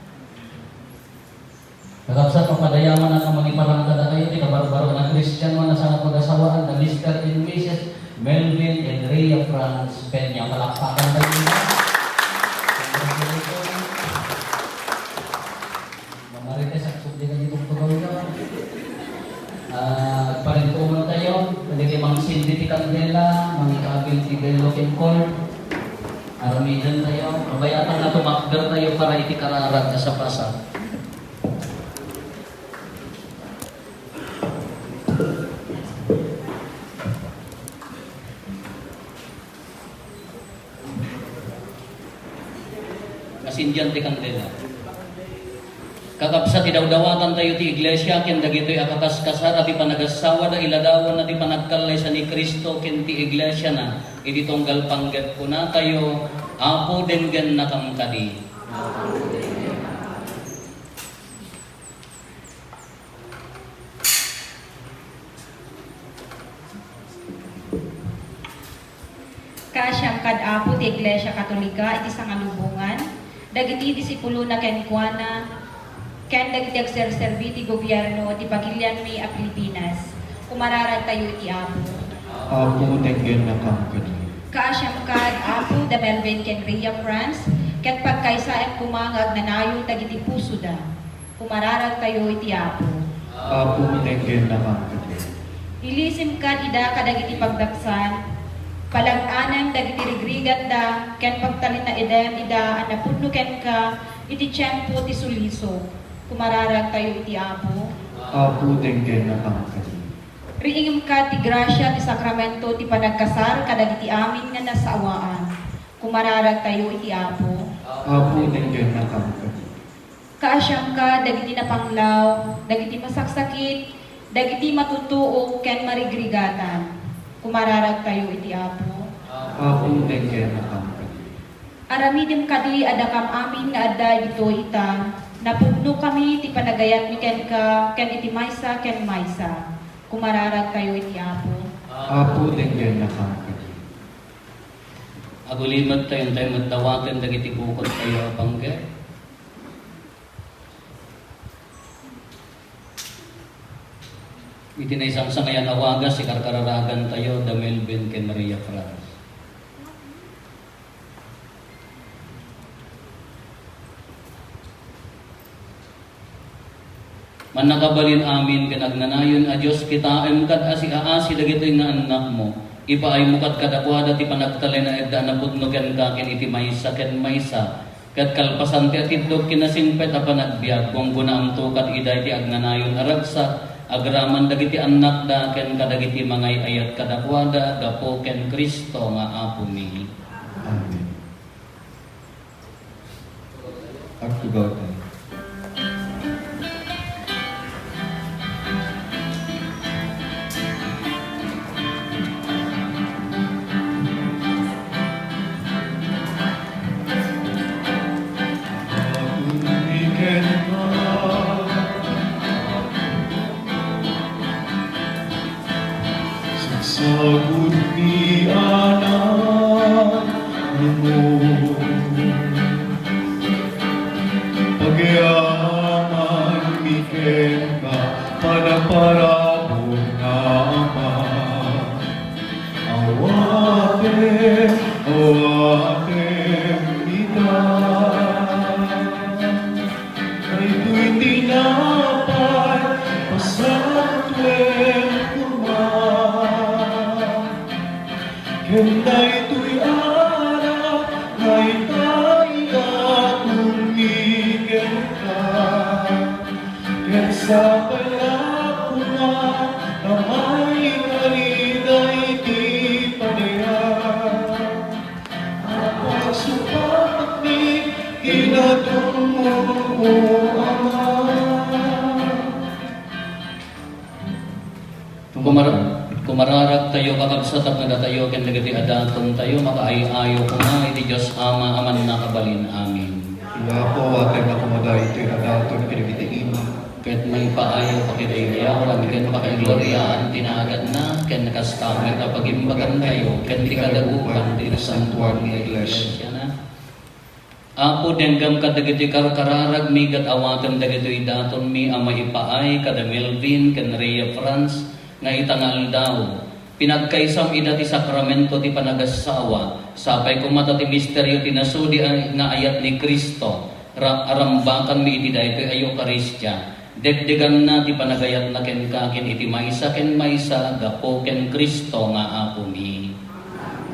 Kakapsat, pagpadayaman na kang magiparangka na kayo, tinabarbaro na Christian mo na sa pag-asawaan na Mr. and Mrs. Melvin and Rhea Franz Peña. Palakpakan tayo nila. Marites ak subdi ka dito pagawin ka. Parinto mo tayo, hindi mang sindi ti kandela, mang ikabil ti belo kengkol. Aramidan tayo, kabayatan na tumakder tayo para iti kararag na sa pasa. Kasindihan ti kandela. Kakapsa ti dawdawatan tayo ti iglesia ken dagitoy akakaskasar ati panagasawa da iladawan na ti panagkalay sa ni Kristo ken ti iglesia na iti tunggal pangget kuna tayo apo denggen nakamkadi. Kasyang kad-apo ti Iglesia Katolika iti sangalubungan dagiti disipulo na ken kuana ken dagiti agserserbi ti gobyerno ti pagilian mi a Pilipinas kumararag tayo iti apo. Apo denggen na kamkadi. Kaasyam kad apo da Melvin ken Rhea Franz ket pagkaysaem kumangag nanayo dagiti puso da kumararag tayo iti apo. Apo denggen na kamkadi. Ilisim kad ida kadagiti pagdaksan palag-anem dagiti rigrigat da ken pagtalin na idem ida anapudno ken ka iti tiyempo ti suliso kumararag tayo iti apo. Apo denggen na kamkadi. Riingim ka ti grasya ti sakramento ti panagkasar kadagiti amin nga nasaawaan kumararag tayo iti apo. Apo denggen na kamkadi. Kaasyam ka dagiti napanglaw dagiti masaksakit dagiti matutuo ken marigrigatan kumararag tayo iti apo. Apo denggen na kamkadi. Aramidim kadi adakam amin nga adda dito ita napudno kami ti panagayat mi ken ka ken iti maysa ken maysa kumararag tayo iti apo. Apo denggen na kamkadi. Agulimad tayo magdawaten dagiti bukod tayo pangge. Iti na isang sangayan awagas si karkararagan tayo da Melvin ken Rhea Franz. Man nakabalin amin ken agnanayon a Dios kitaem kad asi dagitoy nga anak mo. Ipaay mo kat kadakwada ti panagtalay na edda napudno ken ka ken iti maysa ken maysa. Kat kalpasan ti atidlog kinasingpet a panagbiag kung gunaam to kat iday ti agnanayon aragsa agraman dagiti anak da ken kadagiti mangay ayat kadakwada gapo ken Kristo nga apo mi. Amen. Agtugaw tayo. Sagot ni anak mo, pagyaman miken ka, panaparabong na ama. Awate, kita, ay to'y tinapay, pasatweng kumain. Henday tuy ara, ngay tay kumikin ka. Ken sa palakuna, amay kaliday di padaya. Ang supakni, kinadungo mo, Ama. Kumararag tayo kakagsatak na tayo ken nagati adatong tayo makaayo-ayo kuma iti Dios Ama aman nakabalin amin. Iya po, watay na kumaday ito'y adaton kinagiti ima. Ket may paayo pakidaya kami ken pakaigloriaan tinaagad na ken nakastamit na pagimbagan tayo ken di kadagupan di santuan nga iglesia na. Apo denggam kadagiti kararag mi gat awaten dagiti daton mi ama ipaay kada Melvin ken Rhea France nga itangal daw. Pinagkaisam ida ti sakramento ti panagasawa, sapay kumata ti misteryo ti nasudi nga ayat ni Kristo, arambakan mi iti daytoy ayo Eucharistia. Degdegan na ti panagayat na ken kakin iti maysa ken maysa gapo ken Kristo nga apo mi.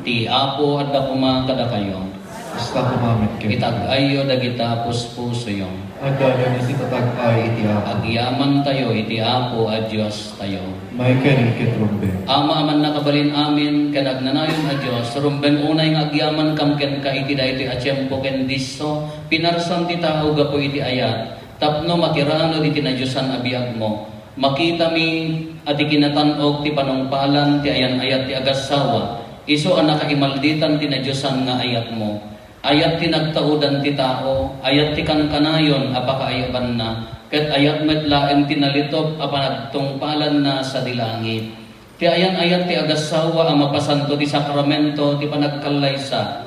Ti apo adda kuma kada kayo. Basta kumamit kayo. Itag-ayo dagita puspuso yung. Agada na si tatag-ay iti ako. Agyaman tayo iti apo a Dios tayo. May kaniket rumbe. Ama aman nakabalin amin kanagnanayon a Dios rumben unay nga agyaman kam ken ka iti daytoy a tiempo ken disso pinarsan ti tao gapo iti ayat tapno makirano iti na Diosan a biag mo makita mi ati kinatan-og ti panungpalan ti ayan ayat ti agasawa isu a nakaimalditan ti na Diosan nga ayat mo ayat ti nagtaudan ti tao ayat ti kankanayon a pakaayaban na ket ayat met laeng tinalitop a panagtungpalan na sa dilangit. Ti ayan ayat ti agasawa a mapasanto ti sakramento ti panagkalaysa.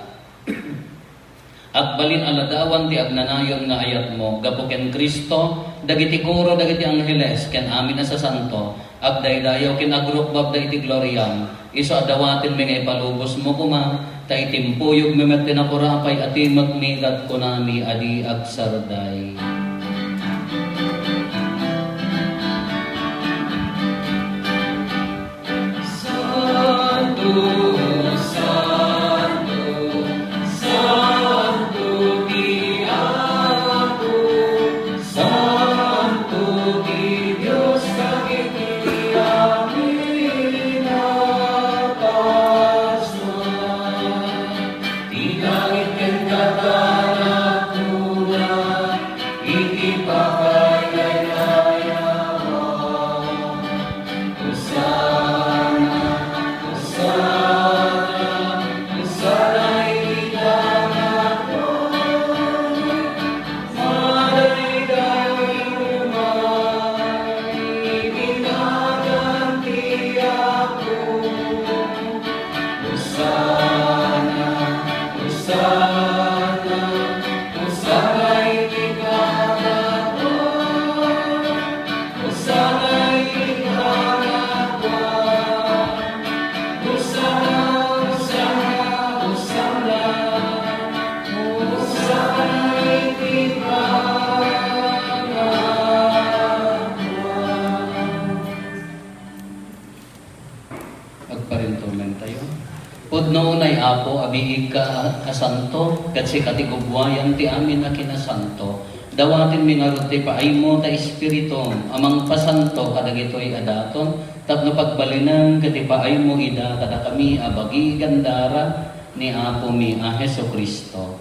At balin aladawan ti agnanayon nga ayat mo gapo ken Kristo dagiti kuro dagiti angheles ken amin na sa santo ag daydayaw ken agrukbab dagiti gloriam iso adawaten mi nga ipalubos mo kuma ta itimpuyog memet tinakurapay ati magmigat kunami adi agsarday. Pudno nay apo abiig ka kasanto ket si katigubwayan ti amin na kinasanto dawatin mi nga ti paaymo ta espiritu amang pasanto kadagitoy adaton tapno pagbalinan ket ti paaymo ida kada kami abagi gandara ni apo mi a Hesukristo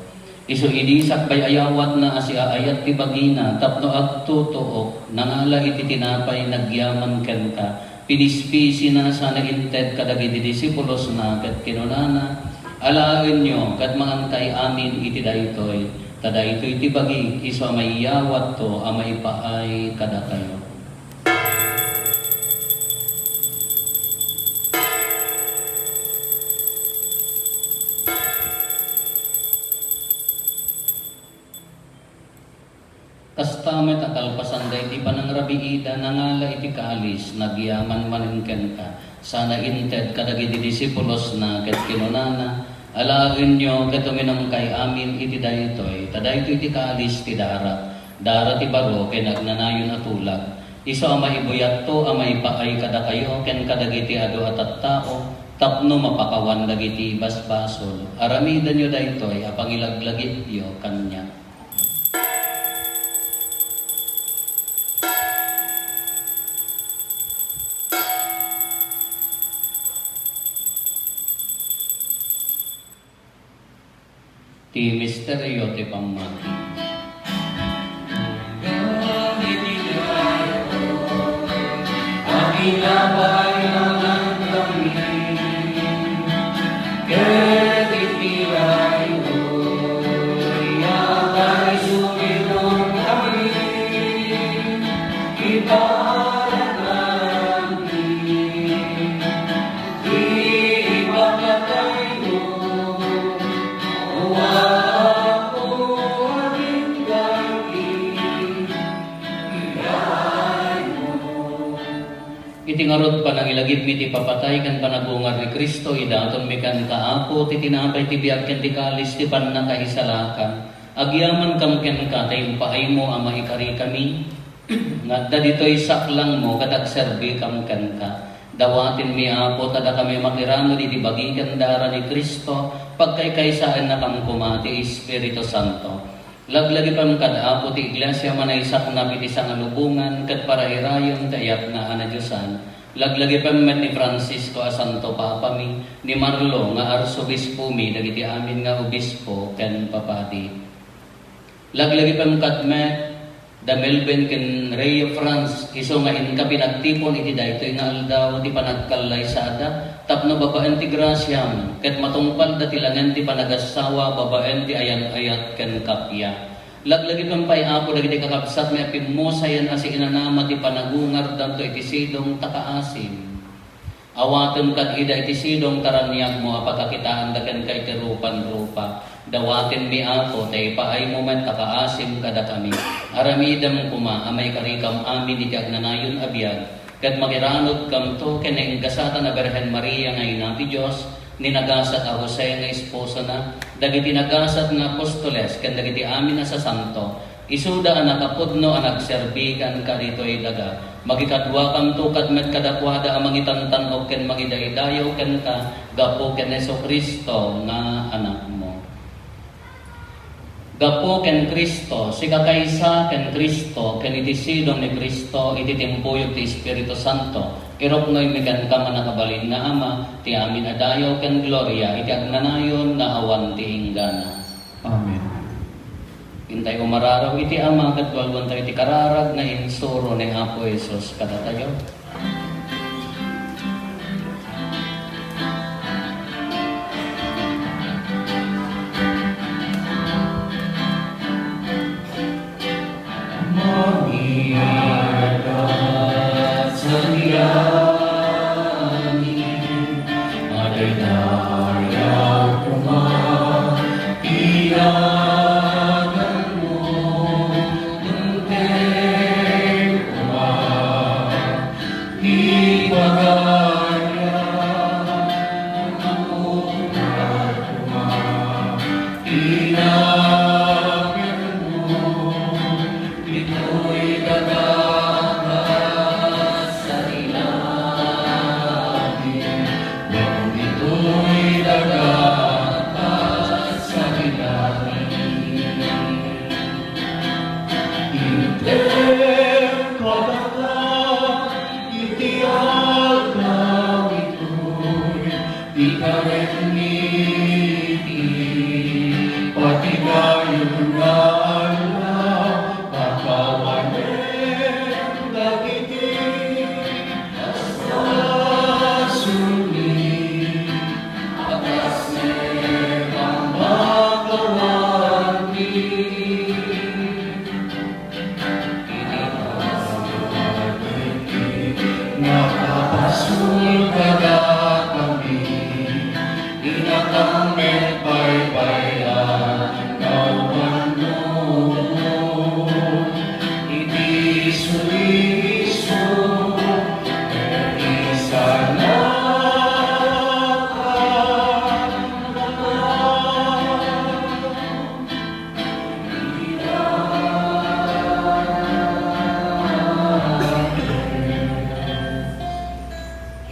isu idi sakbay ayawat na asia ayat ti bagina tapno agtutuok nangala iti tinapay nagyaman ken ka pinispisi na sana inted kadagiti disipulos na ket kinunana alaen nyo ket mangantay amin iti daytoy tada itoy ti bagi isu maiyawat to a maipaay kada kayo. Kastamet at alpasanday ti panangrabiida nangala iti kaalis nagyaman maningken ka sana inted kadagiti disipulos na ket kinunana alaen nyo ket uminam kay amin iti daytoy tadaytoy iti kaalis ti dara ti baro ken nagnanayon a tulag isu a maibuyat to a maipaay kada kayo ken kadagiti adu at tao tapno mapakawan dagiti basbasol. Aramidan nyo daytoy apang ilaglagit yo kanya. Ti misteryo ti pamati. Itingarod pa nang ilagip mi ti papatay kan panagungar ni Kristo idaton mi kan kaapo ti tinapay ti biag ken ti kalis ti pannakaisalakan. Agyaman kam ken ka tay paay mo ama ikari kami. Ngadda ditoy saklang mo kadag serbi kam ken ka. Dawatin mi apo tada kami makirano di bagikan dara ni Kristo pagkaykaysaan na kam kumati Espiritu Santo. Laglagi pam kadapo ti iglesia manaysak na biti sang alubungan ket parairayon tayat na anadyosan. Laglagi pam met ni Francisco a Santo Papa mi ni Marlo nga arsobispo mi dagiti amin nga obispo ken papadi. Laglagi pam katmet da Melvin ken Rey of France iso nga inka pinagtipon iti daytoy nga aldaw ti panagkallay sada tapno babaen ti grasyam ket matungpal da tilangan ti panagasawa babaen ti ayat-ayat ken kapya. Laglagi pampay apo dagiti kakabsat may pimusayan asi inanama ti panagungar danto iti sidong takaasim. Awaten kat ida iti sidong taraniag mo apakakitaan da ken kay ti rupan-rupa. Dawatin mi apo tay paay mo man takaasim kada kami. Aramidam kuma amay karikam amin iti agnanayon abiyag. Ket makiranod kam to ken inggasata na Birhen Maria nga ina ti Dios ninagasat a Jose nga esposo na dagiti nagasat nga apostoles ken dagiti amin na sa santo isuda a nakapudno a nagserbikan ka ditoy daga magikadwa kam to ket met kadakwada a mangitantan-og ken magidaydayaw ken ka gapo ken Jesucristo nga anak mo. Gapo ken Kristo, si kakaysa ken Kristo, ken iti sidong ni Kristo, iti timpuyog ti Espiritu Santo, iroknoy mi ken ka manakabalin nga Ama, ti amin adayo ken gloria, iti agnanayon nga awan ti inggana. Amen. Intay umararaw iti Ama, ket walwan tayo iti kararag na insuro ni Apo Jesus kada tayo.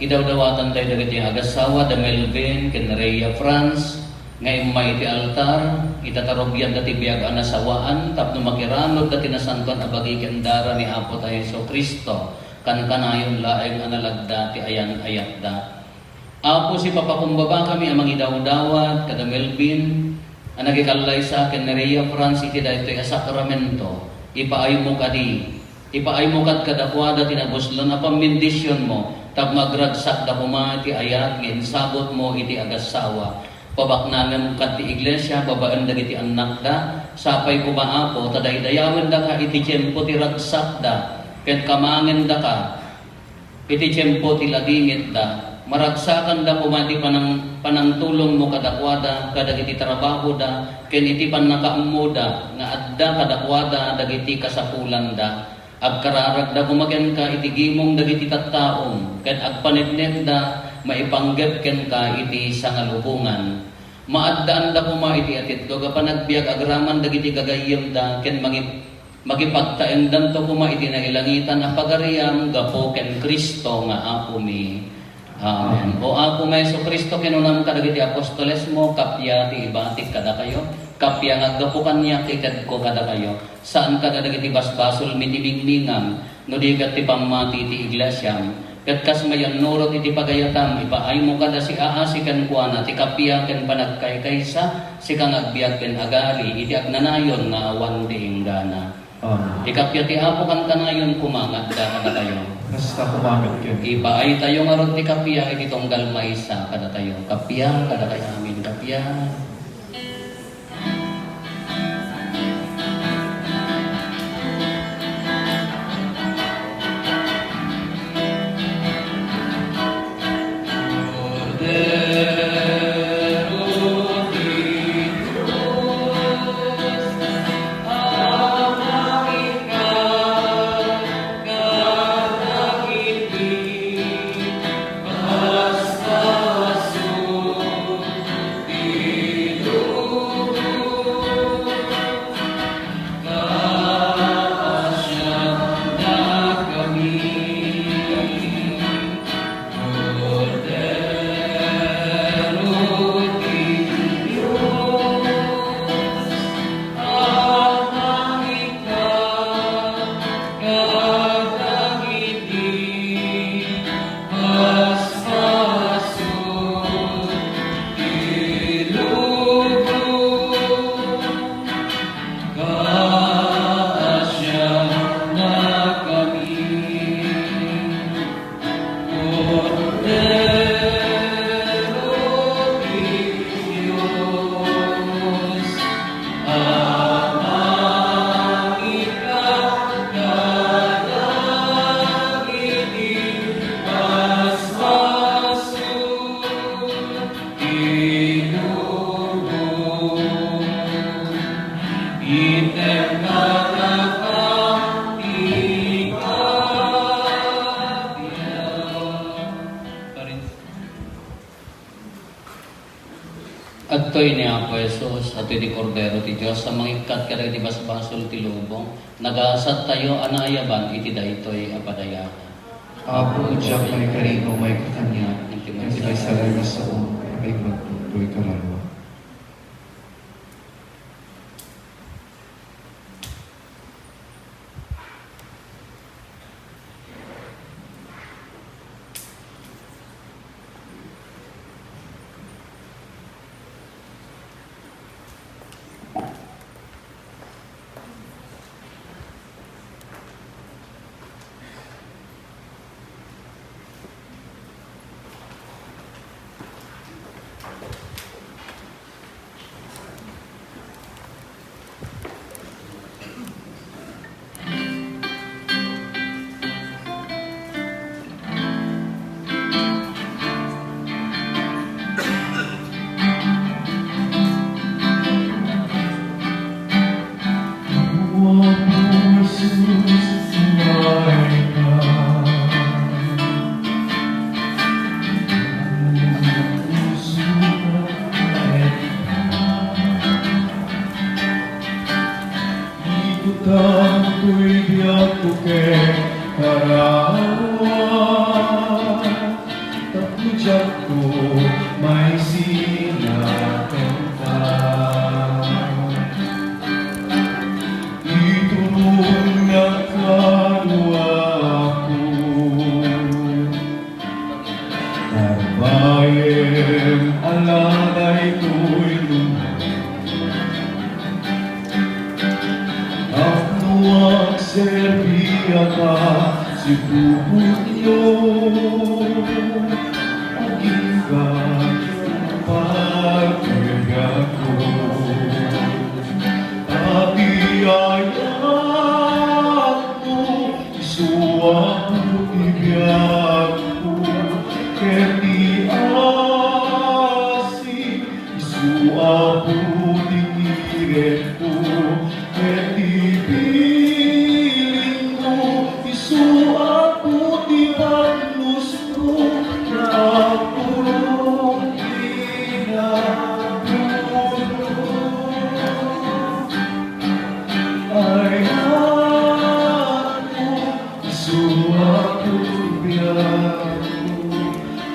idawdawatan tayo dagiti agasawa da Melvin ken Rhea France nga imay iti altar itatarobyan dati biag anasawaan tapno makiranod dati nasantuan abagi ken dara ni Apo tayo Hesus Kristo kan kanayon laeng analagda ti ayan ayatda. Apo si papakumbaba kami amang idawdawat kada Melvin ang nagikallay sa akin ni Rhea France iti daytoy a sakramento ipaay mo kadi ipaay mo kat kadakwada tinabuslan a pamindisyon mo tag magragsak da kuma iti ayat nga insabot mo iti agasawa pabaknangan kat ti iglesia babaan dagiti anak da sapay ko maapo tadaydayawen da ka iti tiempo ti ragsak da ken kamangen da ka iti tiempo ti ladingit da maragsakan da kuma iti panangtulong mo kadakwada kadagiti trabaho da ken iti pannakaammo da nga adda kadakwada dagiti kasapulan da agkararag da kumaken ka iti gimong dagiti tattaong ken agpanetnet da maipanggep ken ka iti sangalubungan maaddaan da kuma iti atidto ga panagbiag agraman dagiti gagayem da ken magipagtaendan to kuma iti nailangitan a pagariam gapo ken Kristo nga Apo mi. Amen. O Apo may Hesus Kristo kinunam kadagiti apostoles mo kapya ti ibatik kada kayo kapya nga gapo kanya kitad ko kada kayo saan kada dagiti basbasol minimingningan no di kat ti pamati ti iglesyam ket kas mayan nurot iti pagayatam ipaay mo kada si aasikan kuana ti kapya ken panagkaykaysa si kang agbiag ken agali iti agnanayon nga awan ti inggana. Ti kapya ti Apo kan kanayon kumangat da kada kayo Basta kumamit kayo. ipaay tayo nga ron ti kapya iti tunggal maysa kada tayo kapya kada kayo amin kapya. Adtoy ni Apo Hesus, atoy di Kordero ti Dios sa mangikat kada di basbasol ti lubong nagasat tayo anayaban iti daytoy apadaya. Apo, Diyak may karino may kakanya, kasi may salayo sa ay magtutoy kalaro. punyo, aginggan pagkaya ko. Abiyayat mo, isuwa mo ibiyag ko, keti asi, isuwa mo tingiret ko, keti piling mo, isuwa mo tibanus ko, na purong ay ako, isuwa ko biyak ko,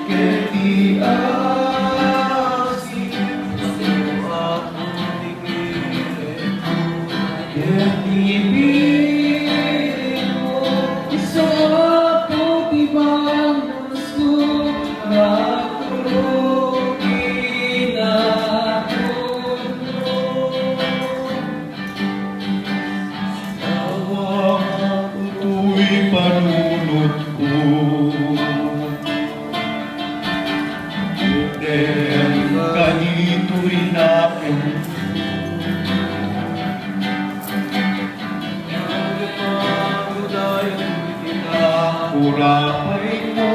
keti asi, isuwa ko tingiret ko, keti piling mo, isuwa ko tibanus ko, na purong panunod ko, Uten kanito rin akin. Kurapay ko,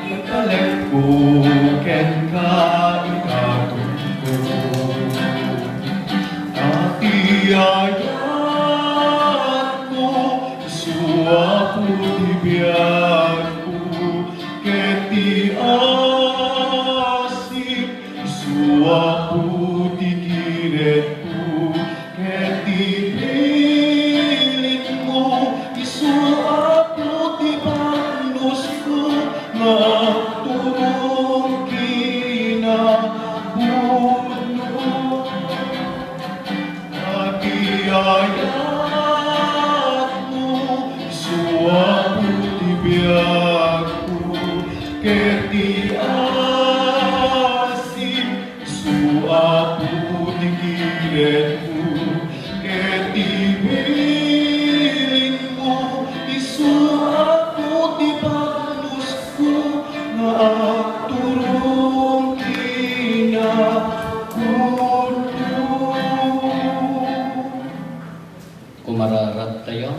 ikalag ko, ken ka ikatong ko. Atiyayat mo, isuwa ko tibiyag ko, keti asik, isuwa ko tikiret ko, keti piling mo, isuwa ko tibanus ko, magturong kinabuno. Abiyayat mo, isuwa ko tibiyag ko, keti asin, isuwa ko tikiret ko, keti piling mo, isuwa ko tibanus ko, na turong kinabuno. Kumararap tayo.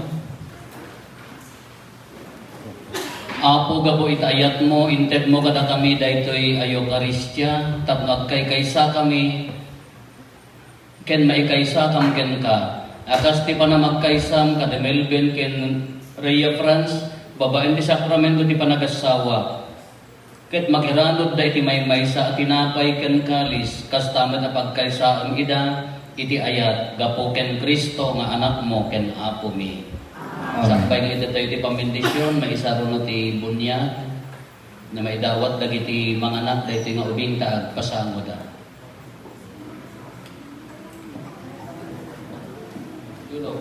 Apo gabo itayat mo, inted mo kada kami daytoy ayo karistya, tapno kay kaysa kami, ken maikaysa kam ken ka. Akas ti pa na magkaysam kada Melvin ken Rhea France, babaen ti sakramento ti panagasawa. Ket makiranod da iti maymaysa at tinapay ken kalis, kas tamad na pagkaysa ang ida, iti ayat, gapo ken Kristo nga anak mo ken apo mi. Sakbay nga iti tayo iti pamindisyon, maisaro na ti bunyag, na maidawat dagiti mga anak da iti nga ubing taag pasango da. Yulo.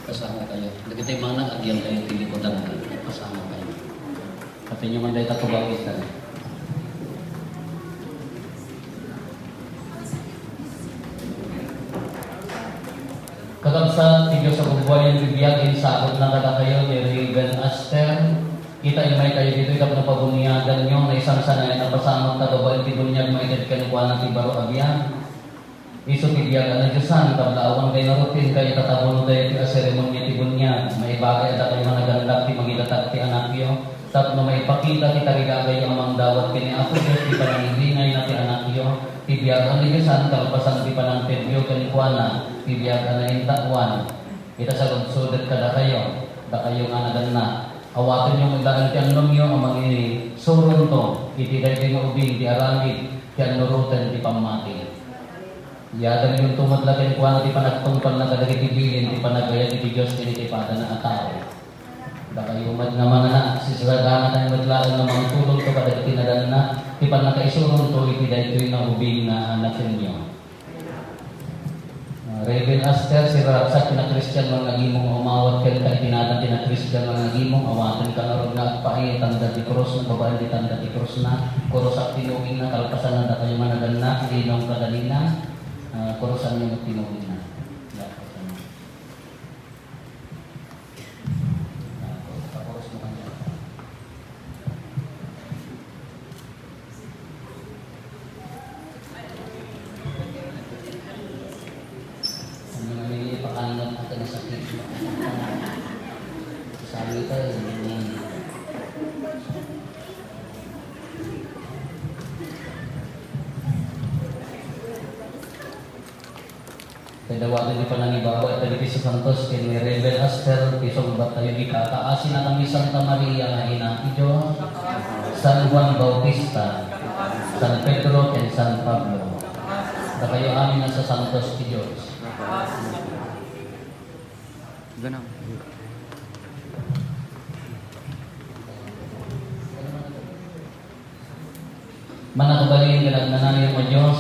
Kasama kayo. Dagiti mana agyan kayo tilikodan ka. Kasama kayo. Pati nyo man dahi tatubawis na. Kakabsat, tigyo sa bubuhayan bibiyagin sa abot na kada kayo ni Raven Aster. Kita imay kayo dito itap na pabunyagan nyo na isang sanay na pasamot na babae ti bunyag maitid kanukuha na ti baro abyan. Iso tibiyag na Diyosan, kablaawan kayo na rutin kayo tatabuno tayo ti seremonya ti bunyag, may bagay at kayo managandak ti magitatag ti anak yo, tapno may pakita ti tarigagay ang mang dawat kini Apo Diyos ti panangilingay na ti anak yo, tibiyag na Diyosan, kalpasan ti panangtebyo kanikwana, tibiyag na intakwan, kita sa lugsudet kada kayo nga naganna. Awatin yung magdaan ti anong nyo ang mangini suron to, iti dahi nga ubing ti arangit, ti anurutan ti pamati. Yadan yung tumadlakin kuha na ti panagtungpan na kadagiti bilin, ti panagaya ti Diyos, ti pada na atao. Da kayo mad nga mga na, sisiradahan na yung madlaan ng mga tulong to kadagiti nadan na, ti panagkaisurong to, iti dahi nga ubing na anak ninyo. Reverend Aster, si Raksak, na Christian mga nagimong umawat kayo kahit tinatan na Christian mga nagimong awatan ka na rin na pae, tanda di cross na, babae di tanda di cross na, kurosak tinugin na, kalpasan na kayo managan na, linong kadalina, kurosan nyo tinugin na. Kuros mo kanya. Pakanot at ang sakit. Sabi tayo, dawatin ni pananibawa at Diyos sa Santos kay ni Rebel Aster, kisong ba't tayo ikakaasin na kami Santa Maria na Ina Diyos, San Juan Bautista, San Pedro, and San Pablo. Na kayo amin na sa Santos ni Diyos. Ganang. Manakabalin ganagnanan mo Diyos,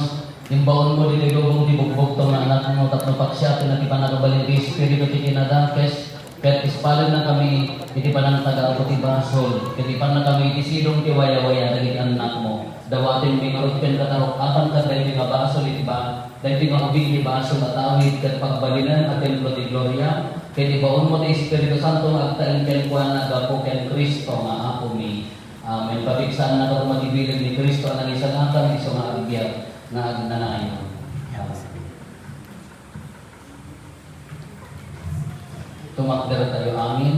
imbaon mo dili lubong ti bugbog tong na anak mo tapno paksya na ti panakabalin ti Espiritu ti kinadakes, ket ispalan na kami iti panang taga ti basol, ket ipan na kami ti silong ti waya-waya dagiti anak mo. Dawatin mi marutken katarok apan ka dahil nga basol iti ba, dahil nga ubing ti basol at awit ket pagbalinan at templo ti Gloria. Kaya ibaon mo ti Espiritu Santo agtain ken kuan na gapo ken Kristo nga Apo mi. Amen. Pabigsaan na ka matibilig ni Kristo ang isalakan iso nga agbyag na agnanayon. Tumakder tayo amin.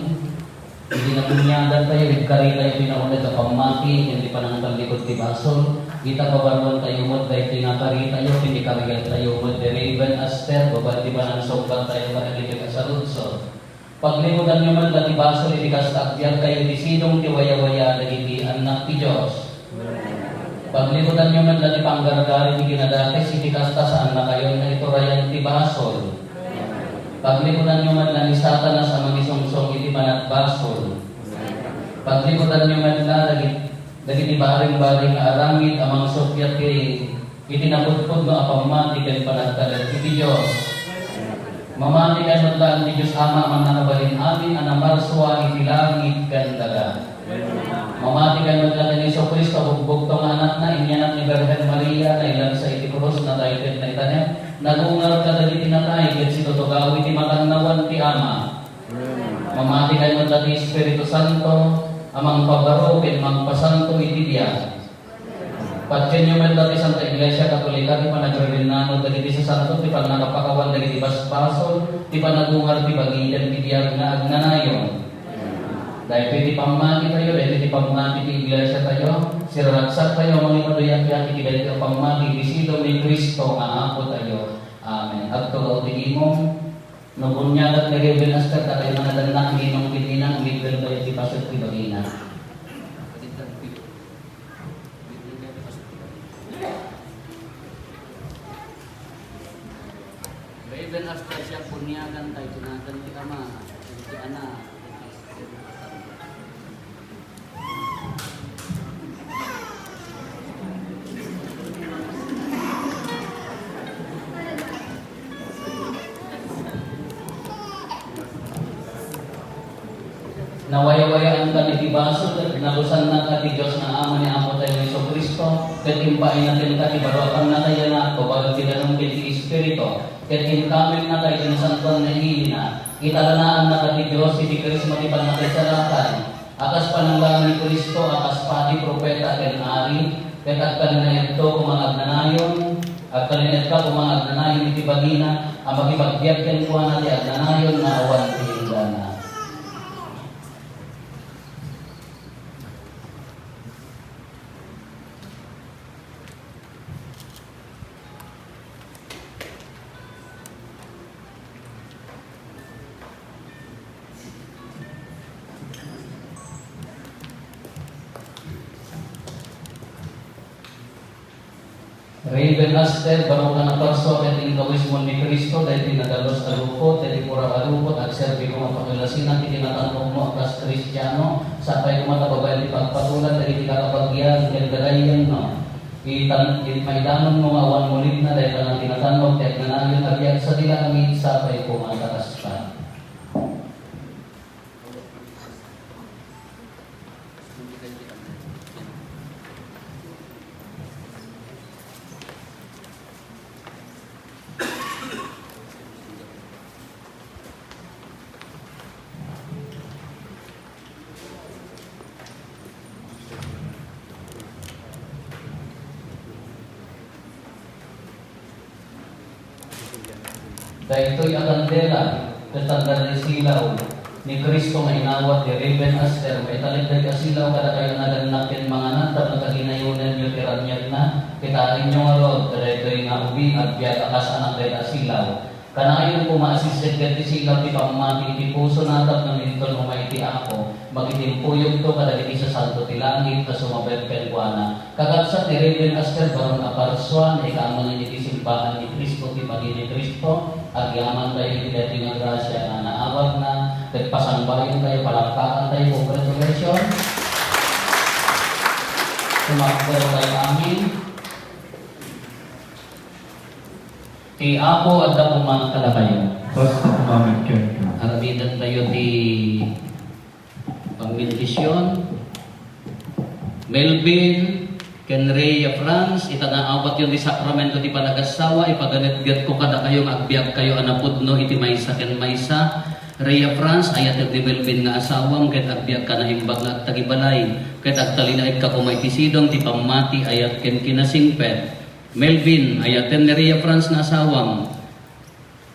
Hindi na punyagan tayo, ikari tayo pinaunad sa pamati, hindi pa nang talikod ti basol. Kita pabaruan tayo mo, dahil tinakari tayo, hindi karigan tayo mo, the Raven Aster, babati ba ng sobat tayo manaligid sa lunsod. Paglimutan nyo man dati basol, iti kastakbiyan kayo, di sinong ti waya-waya, nagiti anak ti Diyos. Paglimutan nyo man dati panggaragari, di kinadates, iti kasta saan na kayo, na ito rayan ti basol. Paglimutan nyo man lang isata na sa mangisong-song, iti manat basol. Paglimutan nyo man lang, dagiti baring-baring arangit, amang sokyat kay, itinapudpud no apamati, kay panagtalat, iti Diyos. Mamati kayo maglaan ni Diyos Ama ang nakabalin amin ang namarswa iti langit kandaga. Mamati kayo maglaan ni Iso Kristo bugbog tong anak na inyanak ni Virgen Maria na ilang sa iti krus na tayo na itanim. Nagungar ka dali tinatay ket si Totogawi ti matanawan ti Ama. Mamati kayo maglaan ni Espiritu Santo amang pabaro ket mangpasanto iti diya. Patyan nyo man dati Santa Iglesia Katolika, di pa nagrebenano, dali sa Santo, di pa nakapakawan, dali di baspasol, di pa nagungar, di bagidan, di diag na agnanayon. Dahil pwede pamati tayo, dahil di pamati di Iglesia tayo, siraraksak tayo, mga ipaduyak-yak, di dahil di pamati, di silo ni Kristo, maapo tayo. Amen. At tugaw di imong, nabunyagat na Reverend Aster, tayo mga danak, ginong pininang, umibel tayo, di pasot, di bagina. Reverend Aster siya punyagan tayo, tunatan ti Ama, ti Anak. Nawaya-wayaan ka ni Tibaso, nalusan na ka ti Diyos na Ama ni Amo tayo ni Iso Kristo, katimpain natin ka, ibaruakan na tayo na, babagang tinanong ti Espiritu, katimkamin na tayo ni Santo na Hilina, italanaan na ka ti Diyos, iti Krisma ti panakasalakan, akas pananggalan ni Kristo, akas pati propeta ken ari, katat ka na ito kumangagnanayon, At kalinit ka kung mga agnanayon iti bagina, ang magibagbiag ken kuana ti agnanayon na awan ti indana. Raven Aster, baru ka na perso at ingawis mo ni Kristo dahil tinadalos alupot, dahil pura alupot at serbi ko mapakilasinan, tinatanong mo akas Kristiyano, sapay ko matababayan di pagpatulan, dahil tinakapagyan, gandarayan no. Maidanon mo awan mulit na dahil ka nang tinatanong, dahil nanayon agyan sa dilangit, sapay ko matakaspan. Dahil ito'y akandela, katandang ni silaw, ni Kristo nga inawat ni Raven Aster, may talagdag ka silaw, kada kayo naganakin mga natap na kaginayunan nyo tiranyag na, kitain nyo nga rod, kada ito'y nga ubi at biyak akas anak dahil silaw. Kanayon po maasisig ti silaw, ti pamati, ti puso natap ng ito nung maiti ako, magitimpuyog to kada iti sa santo ti langit, na sumabet kenkwana. Kagabsat ni Raven Aster, baron aparswan, ikaman iti simbahan ni Kristo, ti Panginoon Kristo, agyaman tayo iti dati nga grasya na naawag na, nagpasangbayan tayo, palakpakan tayo, congratulations. Sumakbero tayo amin. Ti Apo at ako mga kalakayo. Basta kumamit ka. Harabidan tayo ti pangmendisyon. Melvin, Kenreya France, itanaawat yun di sakramento ti panagasawa, ipaganitgat ko kada kayo agbiag kayo anapudno iti maysa ken maysa. Rhea France, ayat di Melvin nga asawam, ket agbiag ka na himbag nga tagibalay, ket agtalinaid ka kumay ti sidong ti pamati ayat ken kinasingpet. Melvin, ayaten ni Rhea France nga asawam.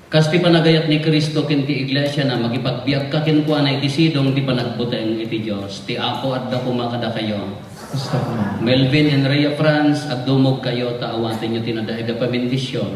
Kas ti panagayat ni Kristo ken ti iglesia na magipagbiag ka ken kuana iti sidong ti panagbuteng iti Dios. Ti Apo adda kumakada kayo. Basta kumamit. Melvin and Rhea France, agdumog kayo, taawatin nyo tinadaig na pamindisyon.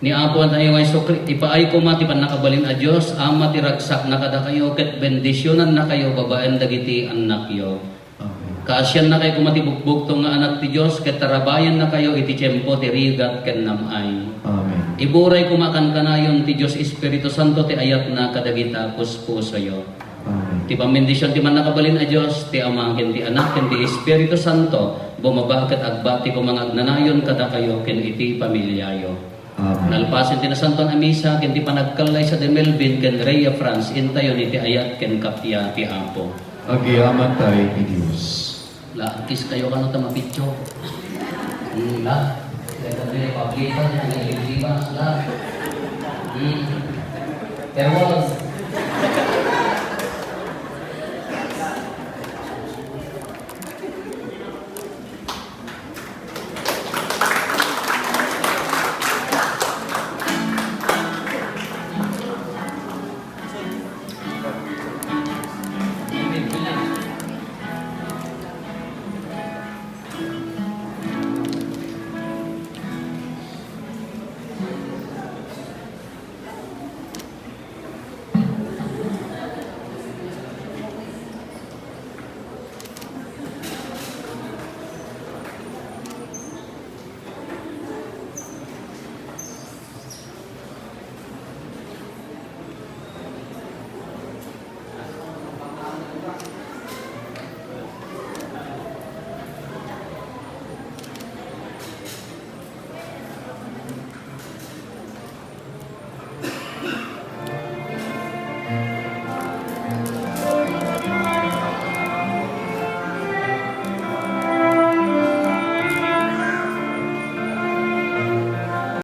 Ni Apo at tayo ay sukri, ipaay ko mati pan nakabalin a Diyos, ama tiragsak na kada kayo, ket bendisyonan na kayo, babaen dagiti anak yo. Amen. Kaasyan na kayo kumatibugbog tong nga anak ti Diyos, ket tarabayan na kayo, iti tiyempo, ti rigat, ken namay. Amen. Iburay kumakan kanayon ti Diyos Espiritu Santo, ti ayat na kadagita puspuso yo. Amen. Ti pamendisyon ti man nakabalin a Dios, ti Ama ken ti Anak ken ti Espiritu Santo, bumaba ket agbati ko mga agnanayon kada kayo ken iti pamilyayo. Amen. Nalpasin ti nasanton a misa ken ti panagkalay sa de Melvin ken Rhea France intayon iti ayat ken kapya ti Apo. Agyaman tayo ni Diyos. La kis kayo kano ta mapityo. La. Kaya tabi pablitan nga ilibas la. Pero